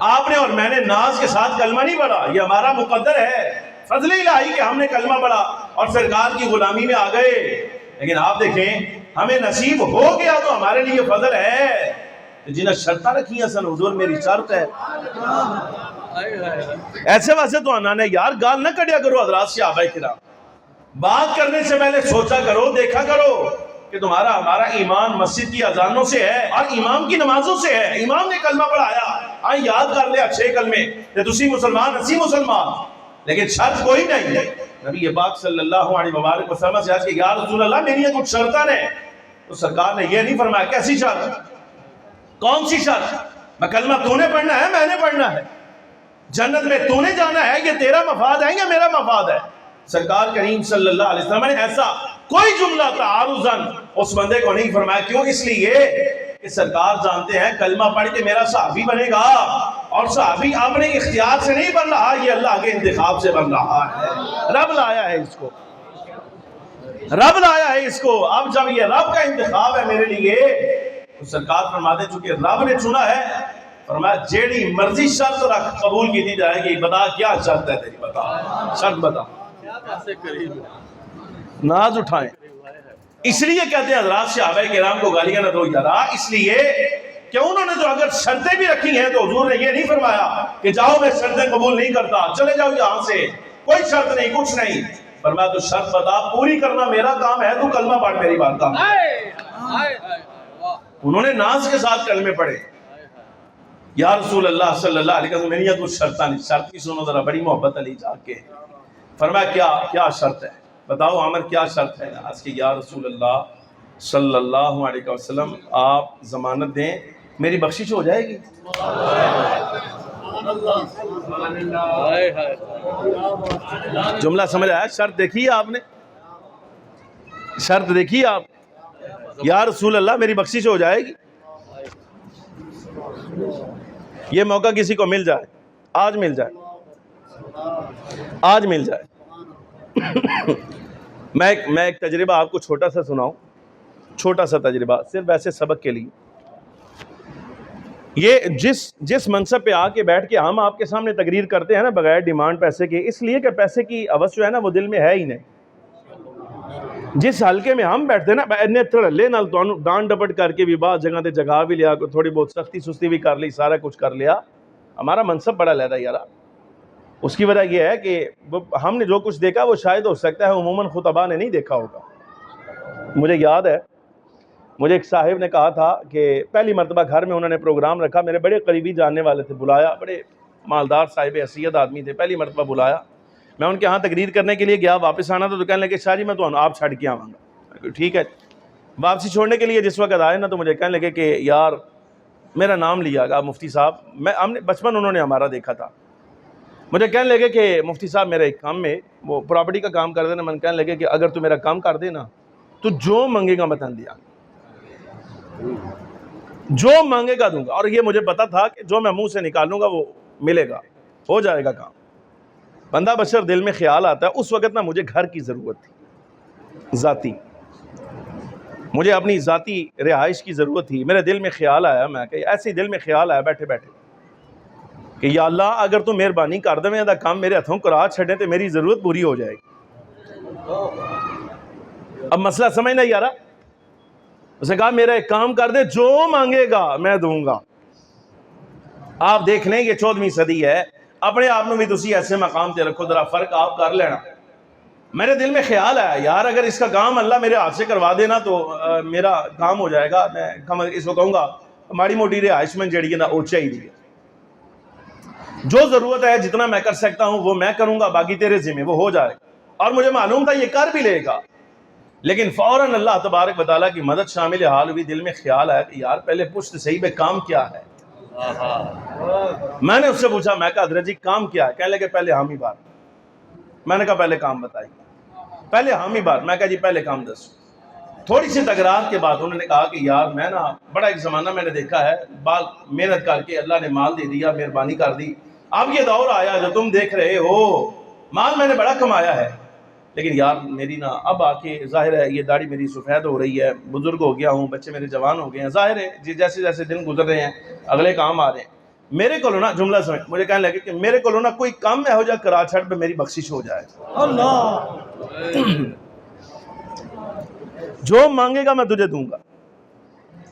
آپ نے اور میں نے ناز کے ساتھ کلمہ نہیں پڑھا. یہ ہمارا مقدر ہے، فضل الہی کہ ہم نے کلمہ پڑھا اور سرکار کی غلامی میں آ گئے. لیکن آپ دیکھیں ہمیں نصیب ہو گیا تو ہمارے لیے فضل ہے. جنہیں شرطیں رکھی ہیں سن حضور میری شرط ہے. ایسے واسے تو آنا نے یار گال نہ کڑیا کرو حضرات صحابہ کرام. بات کرنے سے پہلے سوچا کرو، دیکھا کرو کہ تمہارا ہمارا ایمان مسجد کی اذانوں سے ہے اور امام کی نمازوں سے ہے. امام نے کلمہ پڑھایا، آئیں یاد کر لے اچھے کلمے کہ تسی مسلمان اسی مسلمان، لیکن شرط کوئی نہیں. نبی پاک صلی اللہ علیہ وآلہ وسلم سے آج کہ یا رسول اللہ میری یہ کچھ شرطیں ہیں. تو سرکار نے یہ نہیں فرمایا کیسی شرط، کون سی شرط؟ میں کلمہ تو نے پڑھنا ہے، میں نے پڑھنا ہے. جنت میں تو نے جانا ہے، یہ تیرا مفاد ہے یا میرا مفاد ہے؟ سرکار کریم صلی اللہ علیہ وسلم نے ایسا کوئی جملہ تعارضاً اس بندے کو نہیں فرمایا. کیوں؟ اس لیے کہ سرکار جانتے ہیں کلمہ پڑھ کے میرا صحابی بنے گا، اور صحابی اپنے اختیار سے نہیں بن رہا، یہ اللہ کے انتخاب سے بن رہا ہے. رب لایا ہے اس کو، رب لایا ہے اس کو. اب جب یہ رب کا انتخاب ہے میرے لیے تو سرکار فرماتے چونکہ رب نے چنا ہے، فرمایا جیڑی مرضی شرط رکھ قبول کی دی جائے گی. بتا کیا شرط ہے تیری، بتا شرط بتا. ناز اٹھائیں. اس لیے کہتے ہیں حضرات صحابہ کرام کو گالیاں نہ دو یارا، اس لیے کہ انہوں نے جو اگر شرطیں بھی رکھی ہیں تو حضور نے یہ نہیں فرمایا کہ جاؤ میں شرطیں قبول نہیں کرتا، چلے جاؤ یہاں سے، کوئی شرط نہیں، کچھ نہیں. فرمایا تو شرط بتا، پوری کرنا میرا کام ہے، تو کلمہ پڑھ میری بات کا. انہوں نے ناز کے ساتھ کلمے پڑھے. یا رسول اللہ صلی اللہ علیہ وسلم میری یہ کچھ شرطیں نہیں. شرط کی سنو ذرا، بڑی محبت علی جا کے. فرمایا کیا شرط ہے؟ بتاؤ عمر کیا شرط ہے؟ آج کہ یا رسول اللہ صلی اللہ علیہ وسلم آپ ضمانت دیں میری بخشش ہو جائے گی. جملہ سمجھ آیا؟ شرط دیکھی آپ نے، شرط دیکھی آپ؟ یا رسول اللہ میری بخشش ہو جائے گی. یہ موقع کسی کو مل جائے، آج مل جائے، آج مل جائے. میں ایک تجربہ آپ کو چھوٹا سا سناؤں، چھوٹا سا تجربہ صرف ایسے سبق کے لیے. یہ جس منصب پہ آ کے بیٹھ کے ہم آپ کے سامنے تقریر کرتے ہیں نا بغیر ڈیمانڈ پیسے کے، اس لیے کہ پیسے کی ہوس جو ہے نا وہ دل میں ہے ہی نہیں. جس حلقے میں ہم بیٹھتے ہیں نا اتنے تھڑلے نال ڈانٹ ڈپٹ کر کے بھی بعض جگہ تے جگہ بھی لیا، تھوڑی بہت سختی سستی بھی کر لی، سارا کچھ کر لیا. ہمارا منصب بڑا لیتا ہے یارا. اس کی وجہ یہ ہے کہ ہم نے جو کچھ دیکھا وہ شاید ہو سکتا ہے عموماً خطباء نے نہیں دیکھا ہوگا. مجھے یاد ہے مجھے ایک صاحب نے کہا تھا کہ پہلی مرتبہ گھر میں انہوں نے پروگرام رکھا، میرے بڑے قریبی جاننے والے تھے، بلایا، بڑے مالدار صاحب حیثیت آدمی تھے، پہلی مرتبہ بلایا. میں ان کے ہاں تقریر کرنے کے لیے گیا، واپس آنا تو کہنے لگے شاہ جی میں تو آپ چھڑ کے آؤں گا. ٹھیک ہے. واپسی چھوڑنے کے لیے جس وقت آئے نا تو مجھے کہنے لگے کہ یار میرا نام لیا گا مفتی صاحب. ہم نے بچپن انہوں نے ہمارا دیکھا تھا. مجھے کہنے لگے کہ مفتی صاحب میرے ایک کام میں وہ پراپرٹی کا کام کر دینا. میں کہنے لگے کہ اگر تو میرا کام کر دے نا تو جو مانگے گا میں تن دیا، جو مانگے گا دوں گا. اور یہ مجھے پتا تھا کہ جو میں منہ سے نکالوں گا وہ ملے گا، ہو جائے گا کام. بندہ بشر دل میں خیال آتا ہے. اس وقت نا مجھے گھر کی ضرورت تھی، ذاتی، مجھے اپنی ذاتی رہائش کی ضرورت تھی. میرے دل میں خیال آیا، میں کہ ایسے دل میں خیال آیا بیٹھے بیٹھے کہ یا اللہ اگر تو مہربانی کر دے دا کام میرے ہاتھوں کرا چھڑے تو میری ضرورت پوری ہو جائے گی. اب مسئلہ سمجھنا یارا. اس نے کہا میرا ایک کام کر دے، جو مانگے گا میں دوں گا. آپ دیکھ لیں یہ 14ویں صدی ہے. اپنے آپ میں بھی تسی ایسے مقام تے رکھو، ذرا فرق آپ کر لینا. میرے دل میں خیال آیا یار اگر اس کا کام اللہ میرے ہاتھ سے کروا دینا تو میرا کام ہو جائے گا. میں اس کو کہوں گا ماڑی موٹی رہائش میں جڑی ہے نا وہ چاہیے. جو ضرورت ہے جتنا میں کر سکتا ہوں وہ میں کروں گا، باقی تیرے ذمہ، وہ ہو جائے. اور مجھے معلوم تھا یہ کر بھی لے گا، لیکن فوراً اللہ تبارک و تعالیٰ کی مدد شامل حال ہوئی. دل میں خیال آیا کہ یار پہلے پوچھ تو صحیح بے کام کیا ہے. میں نے اس سے پوچھا، میں کہا حضرت جی کام کیا ہے؟ کہنے لگے پہلے حامی بات. میں نے کہا پہلے کام بتائیے. پہلے حامی بات. میں کہا جی پہلے کام دسو. تھوڑی سی تکرار کے بعد انہوں نے کہا کہ یار میں نا بڑا ایک زمانہ میں نے دیکھا ہے، بال محنت کر کے اللہ نے مال دے دیا، مہربانی کر دی. اب یہ دور آیا جو تم دیکھ رہے ہو، مال میں نے بڑا کمایا ہے، لیکن یار میری نا اب آ کے ظاہر ہے یہ داڑھی میری سفید ہو رہی ہے، بزرگ ہو گیا ہوں، بچے میرے جوان ہو گئے ہیں، ظاہر ہے جیسے جیسے دن گزر رہے ہیں اگلے کام آ رہے ہیں. میرے کو نا جملہ سمجھ، مجھے کہنے لگے کہ میرے کو نا کوئی کام ہے ہو جا کرا چھڑ پہ میری بخشش ہو جائے.
اللہ
جو مانگے گا میں تجھے دوں گا.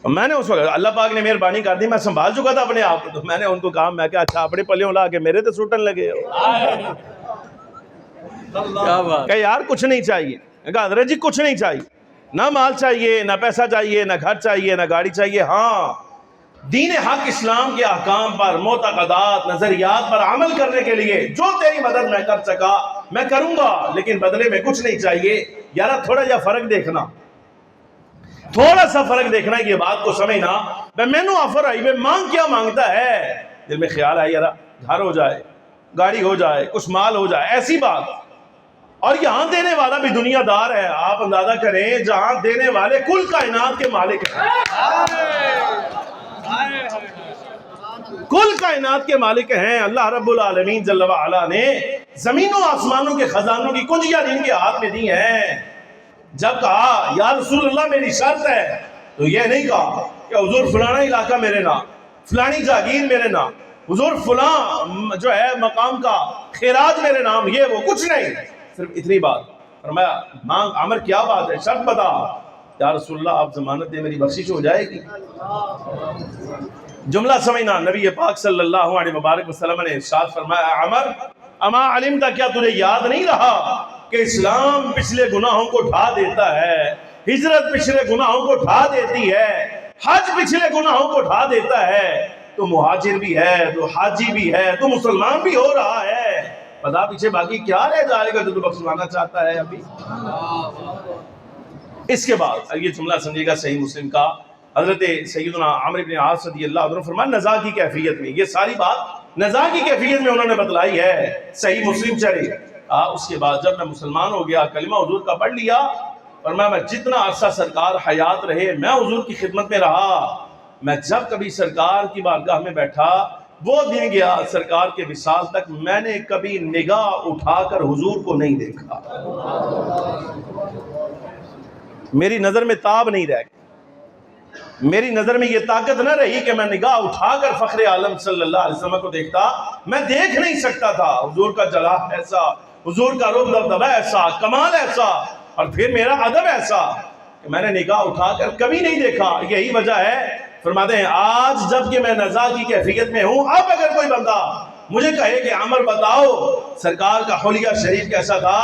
میں نے اس وقت اللہ پاک نے مہربانی کر دی، میں سنبھال چکا تھا اپنے آپ کو، تو میں نے ان کو کہا، میں کہ اچھا اپنے پلیوں لا کے میرے تو سوٹن لگے ہو کہ یار کچھ نہیں چاہیے. کہا حضرت جی کچھ نہیں چاہیے، نہ مال چاہیے، نہ پیسہ چاہیے، نہ گھر چاہیے، نہ گاڑی چاہیے. ہاں دین حق اسلام کے احکام پر، معتقدات، نظریات پر عمل کرنے کے لیے جو تیری مدد میں کر سکا میں کروں گا، لیکن بدلے میں کچھ نہیں چاہیے. یار تھوڑا جا فرق دیکھنا، تھوڑا سا فرق دیکھنا، یہ بات کو سمجھنا. میں نو آفر آئی، میں مانگ کیا مانگتا ہے. دل میں خیال آیا یار گھر ہو جائے، گاڑی ہو جائے، کچھ مال ہو جائے، ایسی بات. اور یہاں دینے والا بھی دنیا دار ہے. آپ اندازہ کریں جہاں دینے والے کل کائنات کے مالک ہیں، کل کائنات کے مالک ہیں. اللہ رب العالمین جل وعلا نے زمین و آسمانوں کے خزانوں کی کنجیاں جن کے ہاتھ میں دی ہیں. جب کہا یا رسول اللہ میری شرط ہے، تو یہ نہیں کہا کہ حضور فلانا علاقہ میرے نام، فلانی جاگیر میرے نام، حضور فلاں جو ہے مقام کا خیرات میرے نام، یہ وہ کچھ نہیں، صرف اتنی بات. فرمایا مانگ عمر کیا بات ہے، شرط بتا. یا رسول اللہ آپ ضمانت دے میری بخشش ہو جائے گی. جملہ سمجھنا، نبی پاک صلی اللہ علیہ وبارک وسلم نے ارشاد فرمایا، عمر اما علمتا، کیا تجھے یاد نہیں رہا کہ اسلام پچھلے گناہوں کو ڈھا دیتا ہے، ہجرت پچھلے گناہوں کو ڈھا دیتی ہے، حج پچھلے گناہوں کو ڈھا دیتا ہے. تو مہاجر بھی ہے، تو حاجی بھی ہے، تو مسلمان بھی ہو رہا ہے، پتا پیچھے باقی کیا رہ جائے گا جو تو بخشوانا چاہتا ہے ابھی. اس کے بعد یہ جملہ سمجھے گا صحیح مسلم کا، حضرت سیدنا عمرو بن عاص رضی اللہ عنہ فرمان نزاع کی کیفیت میں، یہ ساری بات نزاع کی کیفیت میں انہوں نے بتلائی ہے. صحیح مسلم چلے. اس کے بعد جب میں مسلمان ہو گیا، کلمہ حضور کا پڑھ لیا، فرمایا میں جتنا عرصہ سرکار حیات رہے میں حضور کی خدمت میں رہا. میں جب کبھی سرکار کی بارگاہ میں بیٹھا، وہ دن گیا سرکار کے وصال تک میں نے کبھی نگاہ اٹھا کر حضور کو نہیں دیکھا. میری نظر میں تاب نہیں رہ گئی، میری نظر میں یہ طاقت نہ رہی کہ میں نگاہ اٹھا کر فخر عالم صلی اللہ علیہ وسلم کو دیکھتا. میں دیکھ نہیں سکتا تھا. حضور کا جلال ایسا، حضور کا رب دبدبہ ایسا، کمال ایسا، اور پھر میرا ادب ایسا کہ میں نے نگاہ اٹھا کر کبھی نہیں دیکھا. یہی وجہ ہے فرماتے ہیں آج جب کہ میں نزاع کی کیفیت میں ہوں، اب اگر کوئی بندہ مجھے کہے کہ عمر بتاؤ سرکار کا حلیہ شریف کیسا تھا،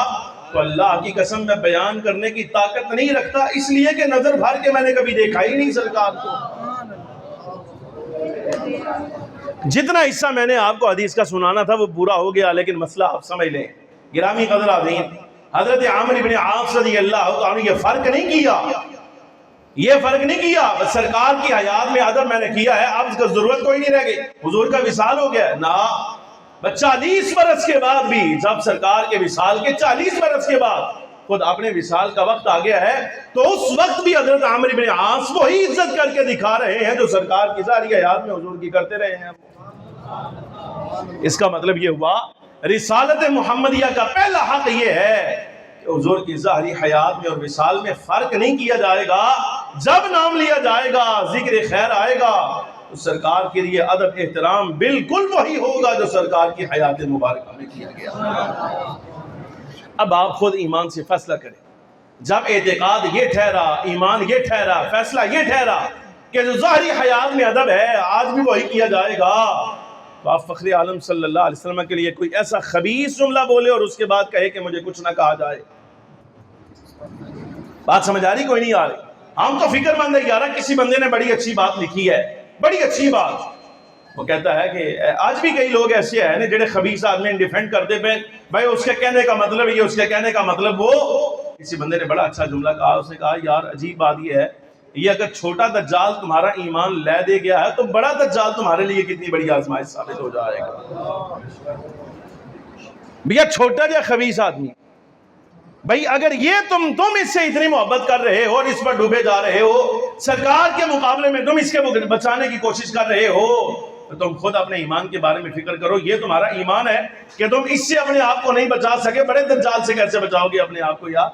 تو اللہ کی قسم میں بیان کرنے کی طاقت نہیں رکھتا، اس لیے کہ نظر بھر کے میں نے کبھی دیکھا ہی نہیں سرکار کو. جتنا حصہ میں نے آپ کو حدیث کا سنانا تھا وہ پورا ہو گیا، لیکن مسئلہ آپ سمجھ لیں. گرامی قدر عظیم، حضرت عامر بن عاص رضی اللہ عنہ یہ فرق نہیں کیا، یہ فرق نہیں کیا سرکار کی حیات میں ادب میں نے کیا ہے، اب اس کا ضرورت کوئی نہیں رہ گئی، حضور کا وصال ہو گیا. نہ 40 برس کے بعد بھی، جب سرکار کے وصال کے 40 برس کے بعد خود اپنے وصال کا وقت آ گیا ہے، تو اس وقت بھی حضرت عامر بن عاص وہی عزت کر کے دکھا رہے ہیں جو سرکار کی ظاہری حیات میں حضور کی کرتے رہے ہیں. اس کا مطلب یہ ہوا رسالت محمدیہ کا پہلا حق یہ ہے کہ حضور کی ظاہری حیات میں اور وصال میں فرق نہیں کیا جائے گا. جب نام لیا جائے گا، ذکر خیر آئے گا، تو سرکار کے لیے ادب احترام بالکل وہی ہوگا جو سرکار کی حیات مبارکہ میں کیا گیا. اب آپ خود ایمان سے فیصلہ کریں. جب اعتقاد یہ ٹھہرا، ایمان یہ ٹھہرا، فیصلہ یہ ٹھہرا کہ جو ظاہری حیات میں ادب ہے آج بھی وہی کیا جائے گا، تو آپ فخر عالم صلی اللہ علیہ وسلم کے لیے کوئی ایسا خبیث جملہ بولے اور اس کے بعد کہے کہ مجھے کچھ نہ کہا جائے. بات سمجھ آ رہی؟ کوئی نہیں آ رہی. ہم تو فکر مند ہے یارہ کسی بندے نے بڑی اچھی بات لکھی ہے، بڑی اچھی بات، وہ کہتا ہے کہ آج بھی کئی لوگ ایسے ہیں جڑے خبیث آدمی ڈیفینڈ کرتے پہ بھائی اس کے کہنے کا مطلب یہ، اس کے کہنے کا مطلب وہ. کسی بندے نے بڑا اچھا جملہ کہا، اس نے کہا یار عجیب بات یہ ہے، یہ اگر چھوٹا دجال تمہارا ایمان لے دے گیا ہے تو بڑا دجال تمہارے لیے کتنی بڑی آزمائش ثابت ہو جائے گا. بھیا چھوٹا یا خبیث آدمی، بھائی اگر یہ تم اس سے اتنی محبت کر رہے ہو اور اس پر ڈوبے جا رہے ہو، سرکار کے مقابلے میں تم اس کے بچانے کی کوشش کر رہے ہو، تو تم خود اپنے ایمان کے بارے میں فکر کرو. یہ تمہارا ایمان ہے کہ تم اس سے اپنے آپ کو نہیں بچا سکے، بڑے دجال سے کیسے بچاؤ گے اپنے آپ کو یار؟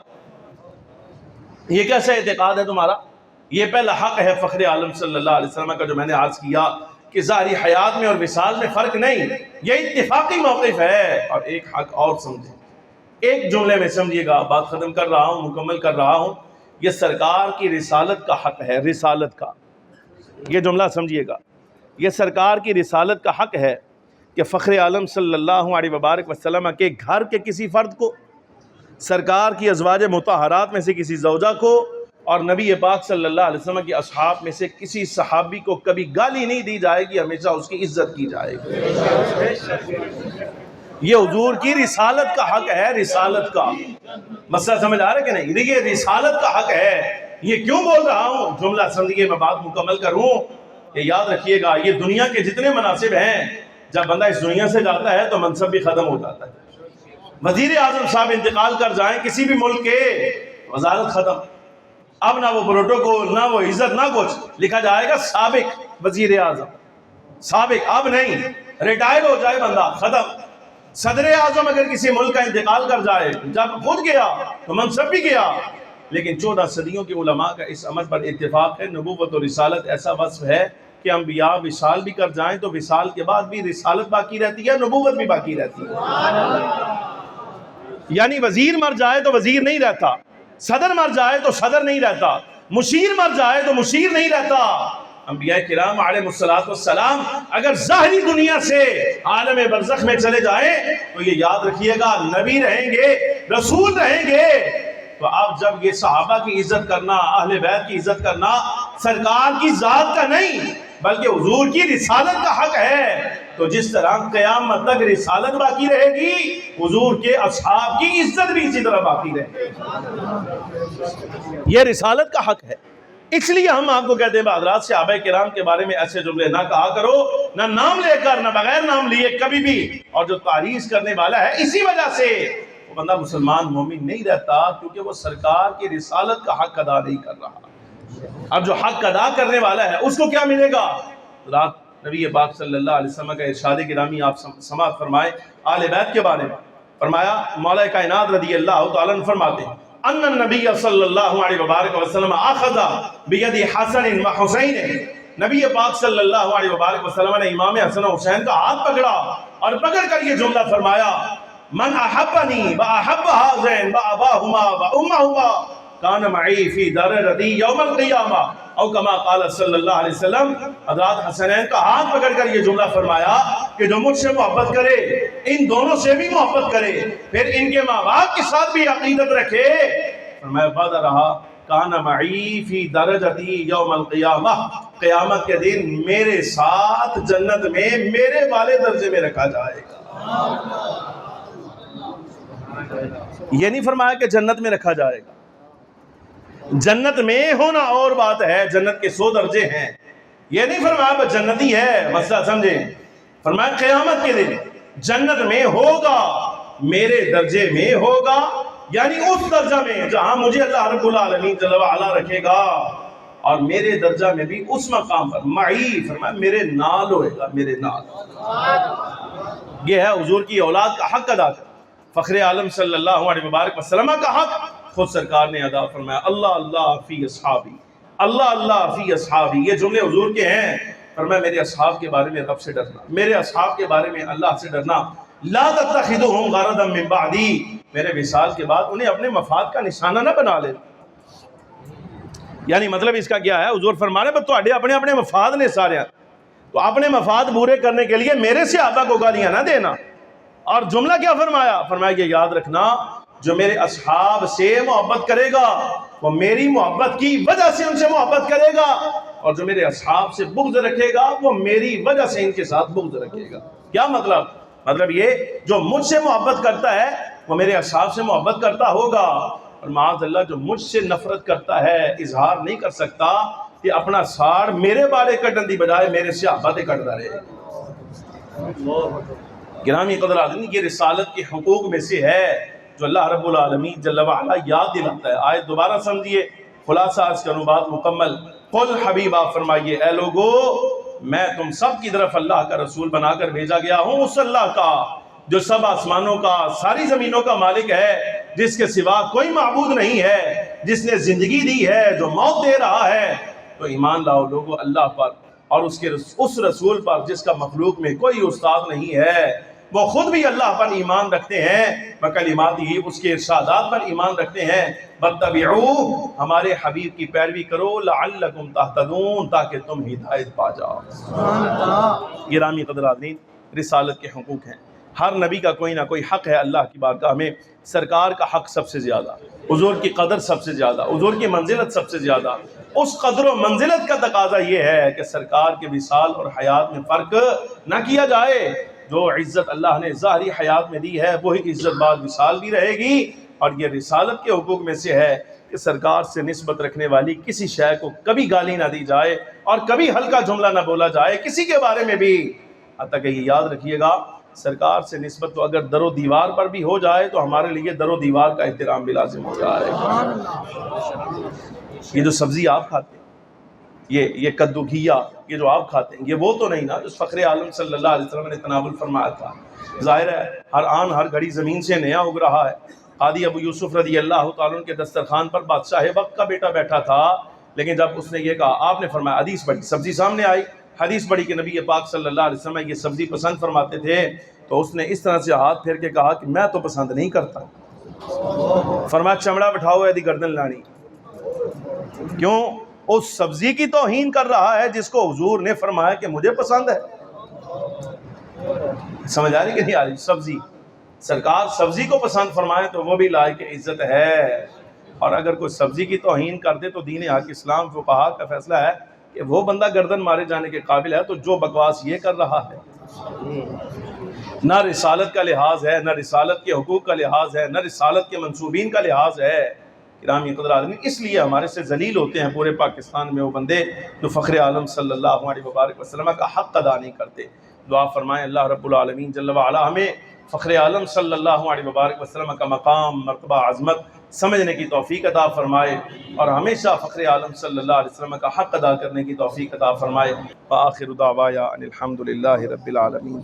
یہ کیسا اعتقاد ہے تمہارا؟ یہ پہلا حق ہے فخر عالم صلی اللہ علیہ وسلم کا جو میں نے عرض کیا کہ ظاہری حیات میں اور وصال میں فرق نہیں، یہ اتفاقی موقف ہے. اور ایک حق اور سمجھیں، ایک جملے میں سمجھیے گا، بات ختم کر رہا ہوں، مکمل کر رہا ہوں. یہ سرکار کی رسالت کا حق ہے، رسالت کا. یہ جملہ سمجھیے گا، یہ سرکار کی رسالت کا حق ہے کہ فخر عالم صلی اللہ علیہ وبارک وسلم کے گھر کے کسی فرد کو، سرکار کی ازواج مطہرات میں سے کسی زوجہ کو، اور نبی پاک صلی اللہ علیہ وسلم کے اصحاب میں سے کسی صحابی کو کبھی گالی نہیں دی جائے گی، ہمیشہ اس کی عزت کی جائے گی. یہ حضور کی رسالت کا حق ہے، رسالت کا. مسئلہ سمجھ آ رہا ہے کہ نہیں؟ دیکھیے رسالت کا حق ہے. یہ کیوں بول رہا ہوں؟ جملہ سمجھیے، میں بات مکمل کروں کہ یاد رکھیے گا یہ دنیا کے جتنے مناصب ہیں، جب بندہ اس دنیا سے جاتا ہے تو منصب بھی ختم ہو جاتا ہے. وزیر اعظم صاحب انتقال کر جائیں کسی بھی ملک کے، وزارت ختم. اب نہ وہ پروٹوکول، نہ وہ عزت، نہ کچھ. لکھا جائے گا سابق وزیر اعظم، سابق، اب نہیں. ریٹائر ہو جائے بندہ، ختم. صدر اعظم اگر کسی ملک کا انتقال کر جائے، جب خود گیا تو منصب بھی گیا. لیکن 14 صدیوں کے علماء کا اس عمل پر اتفاق ہے، نبوت و رسالت ایسا وصف ہے کہ انبیاء وصال بھی کر جائیں تو وصال کے بعد بھی رسالت باقی رہتی ہے، نبوت بھی باقی رہتی ہے. یعنی وزیر مر جائے تو وزیر نہیں رہتا، صدر مر جائے تو صدر نہیں رہتا، مشیر مر جائے تو مشیر نہیں رہتا. انبیاء کرام علیہ السلام اگر ظاہری دنیا سے عالم برزخ میں چلے جائیں تو یہ یاد رکھیے گا نبی رہیں گے، رسول رہیں گے. تو اب جب یہ صحابہ کی عزت کرنا، اہل بیت کی عزت کرنا سرکار کی ذات کا نہیں بلکہ حضور کی رسالت کا حق ہے، تو جس طرح قیامت تک رسالت باقی رہے گی، حضور کے اصحاب کی عزت بھی اسی طرح باقی رہے گی. یہ رسالت کا حق ہے. اس لیے ہم آپ کو کہتے ہیں حضرات صحابہ کرام کے بارے میں ایسے جملے نہ کہا کرو، نہ نام لے کر، نہ بغیر نام لیے کبھی بھی. اور جو تعریض کرنے والا ہے اسی وجہ سے وہ بندہ مسلمان مومن نہیں رہتا، کیونکہ وہ سرکار کی رسالت کا حق ادا نہیں کر رہا. اب جو حق ادا کرنے والا ہے اس کو کیا ملے گا؟ رات نبی پاک صلی اللہ علیہ وسلم کا ارشاد گرامی آپ سماعت فرمائے آل بیت کے بارے میں. فرمایا مولا کائنات رضی اللہ تعالیٰ عنہ فرماتے ہیں ان النبی صلی اللہ علیہ وبارک وسلم اخذ بید حسن و حسین. نبی پاک صلی اللہ علیہ وبارک وسلم نے امام حسن و حسین کا ہاتھ پکڑا اور پکڑ کر یہ جملہ فرمایا من احبنی و احب حازین و اباہما و امہما کان معی فی درردی یوم القیامہ او کما قال صلی اللہ علیہ وسلم. حضرات حسنین کا ہاتھ پکڑ کر یہ جملہ فرمایا کہ جو مجھ سے محبت کرے ان دونوں سے بھی محبت کرے، پھر ان کے ماں باپ کے ساتھ بھی عقیدت رکھے. فرمایا وعدہ رہا کان معی فی درجتی یوم القیامہ، قیامت کے دن میرے ساتھ جنت میں میرے والے درجے میں رکھا جائے گا. یہ نہیں فرمایا کہ جنت میں رکھا جائے گا. جنت میں ہونا اور بات ہے، جنت کے 100 درجے ہیں. یہ نہیں فرمایا بس جنتی ہے، مسئلہ سمجھیں. فرمایا قیامت کے دن جنت میں ہوگا، میرے درجے میں ہوگا، یعنی اس درجہ میں جہاں مجھے اللہ رب العالمین جل وعلا رکھے گا، اور میرے درجہ میں بھی اس مقام پر معی، فرمایا میرے نال ہوئے گا، میرے نال. یہ ہے حضور کی اولاد کا حق ادا کر. فخر عالم صلی اللہ علیہ وبارک وسلم کا حق خود سرکار نے ادا فرمایا. اللہ اللہ فی اصحابی، اللہ اللہ فی اصحابی، یہ جملے حضور کے ہیں. فرمایا میرے اصحاب کے بارے میں رب سے ڈرنا، میرے اصحاب کے بارے میں اللہ سے ڈرنا. لا تتخذوہم غرضا من بعدی، میرے وصال کے بعد انہیں اپنے مفاد کا نشانہ نہ بنا لے. یعنی مطلب اس کا کیا ہے؟ حضور فرما رہے ہیں تو اپنے اپنے مفاد نے سارے، تو اپنے مفاد پورے کرنے کے لیے میرے صحابہ کو گالیاں نہ دینا. اور جملہ کیا فرمایا؟ فرمایا یہ یاد رکھنا جو میرے اصحاب سے محبت کرے گا وہ میری محبت کی وجہ سے ان سے محبت کرے گا، اور جو میرے اصحاب سے بغض رکھے گا وہ میری وجہ سے ان کے ساتھ بغض رکھے گا۔ کیا مطلب؟ مطلب یہ جو مجھ سے محبت کرتا ہے وہ میرے اصحاب سے محبت کرتا ہوگا، اور معاذ اللہ جو مجھ سے نفرت کرتا ہے اظہار نہیں کر سکتا کہ اپنا ساڑ میرے بارے کٹن دی بجائے میرے صحابہ کٹتا رہے۔ گرامی قدر آدمی، یہ رسالت کے حقوق میں سے ہے جو اللہ رب العالمین جل وعلا یاد دلاتا ہے۔ آیت دوبارہ سمجھیے، خلاصہ آج کا بات مکمل۔ قل حبیب آپ فرمائیے، اے لوگو میں تم سب کی طرف اللہ کا رسول بنا کر بھیجا گیا ہوں، اس اللہ کا جو سب آسمانوں کا ساری زمینوں کا مالک ہے، جس کے سوا کوئی معبود نہیں ہے، جس نے زندگی دی ہے، جو موت دے رہا ہے۔ تو ایمان لاؤ لوگو اللہ پر اور اس رسول پر جس کا مخلوق میں کوئی استاد نہیں ہے، وہ خود بھی اللہ پر ایمان رکھتے ہیں، بکلماتہ اس کے ارشادات پر ایمان رکھتے ہیں۔ بتبعوہ ہمارے حبیب کی پیروی کرو، لعلکم تہتدون تاکہ تم ہدایت پا جاؤ۔ گرامی قدر آدمین، رسالت کے حقوق ہیں، ہر نبی کا کوئی نہ کوئی حق ہے اللہ کی بارگاہ میں۔ سرکار کا حق سب سے زیادہ، حضور کی قدر سب سے زیادہ، حضور کی منزلت سب سے زیادہ۔ اس قدر و منزلت کا تقاضا یہ ہے کہ سرکار کے وصال اور حیات میں فرق نہ کیا جائے۔ جو عزت اللہ نے ظاہری حیات میں دی ہے وہی عزت بعد وصال بھی رہے گی، اور یہ رسالت کے حقوق میں سے ہے کہ سرکار سے نسبت رکھنے والی کسی شے کو کبھی گالی نہ دی جائے اور کبھی ہلکا جملہ نہ بولا جائے کسی کے بارے میں بھی۔ حتیٰ کہ یہ یاد رکھیے گا، سرکار سے نسبت تو اگر در و دیوار پر بھی ہو جائے تو ہمارے لیے در و دیوار کا احترام بھی لازم ہو جائے۔ یہ جو سبزی آپ کھاتے ہیں، یہ کدو گھیا، یہ جو آپ کھاتے ہیں، یہ وہ تو نہیں نا جو فخر عالم صلی اللہ علیہ وسلم نے تناول فرمایا تھا۔ ظاہر ہے ہر آن ہر گھڑی زمین سے نیا اگ رہا ہے۔ قاضی ابو یوسف رضی اللہ تعالیٰ عنہ کے دسترخوان پر بادشاہ وقت کا بیٹا بیٹھا تھا، لیکن جب اس نے یہ کہا، آپ نے فرمایا، حدیث پڑھی، سبزی سامنے آئی، حدیث پڑھی کہ نبی پاک صلی اللہ علیہ وسلم یہ سبزی پسند فرماتے تھے، تو اس نے اس طرح سے ہاتھ پھیر کے کہا کہ میں تو پسند نہیں کرتا۔ فرمایا چمڑا بٹھاؤ ایدی گردن لانی۔ کیوں؟ اس سبزی کی توہین کر رہا ہے جس کو حضور نے فرمایا کہ مجھے پسند ہے۔ سمجھ آ رہی کہ نہیں آ رہی؟ سبزی، سرکار سبزی کو پسند فرمائے تو وہ بھی لائق عزت ہے، اور اگر کوئی سبزی کی توہین کر دے تو دین حق اسلام فقہا کا فیصلہ ہے کہ وہ بندہ گردن مارے جانے کے قابل ہے۔ تو جو بکواس یہ کر رہا ہے، نہ رسالت کا لحاظ ہے، نہ رسالت کے حقوق کا لحاظ ہے، نہ رسالت کے منصوبین کا لحاظ ہے۔ گرامی قدر آدمی، اس لیے ہمارے سے ذلیل ہوتے ہیں پورے پاکستان میں وہ بندے جو فخر عالم صلی اللہ علیہ وبارک وسلم کا حق ادا نہیں کرتے۔ دعا فرمائیں اللہ رب العالمین جل وعلا ہمیں فخر عالم صلی اللہ علیہ وبارک وسلم کا مقام، مرتبہ، عظمت سمجھنے کی توفیق عطا فرمائے، اور ہمیشہ فخر عالم صلی اللہ علیہ وسلم کا حق ادا کرنے کی توفیق عطا فرمائے۔ وآخر دعوایا ان الحمد للہ رب العالمین۔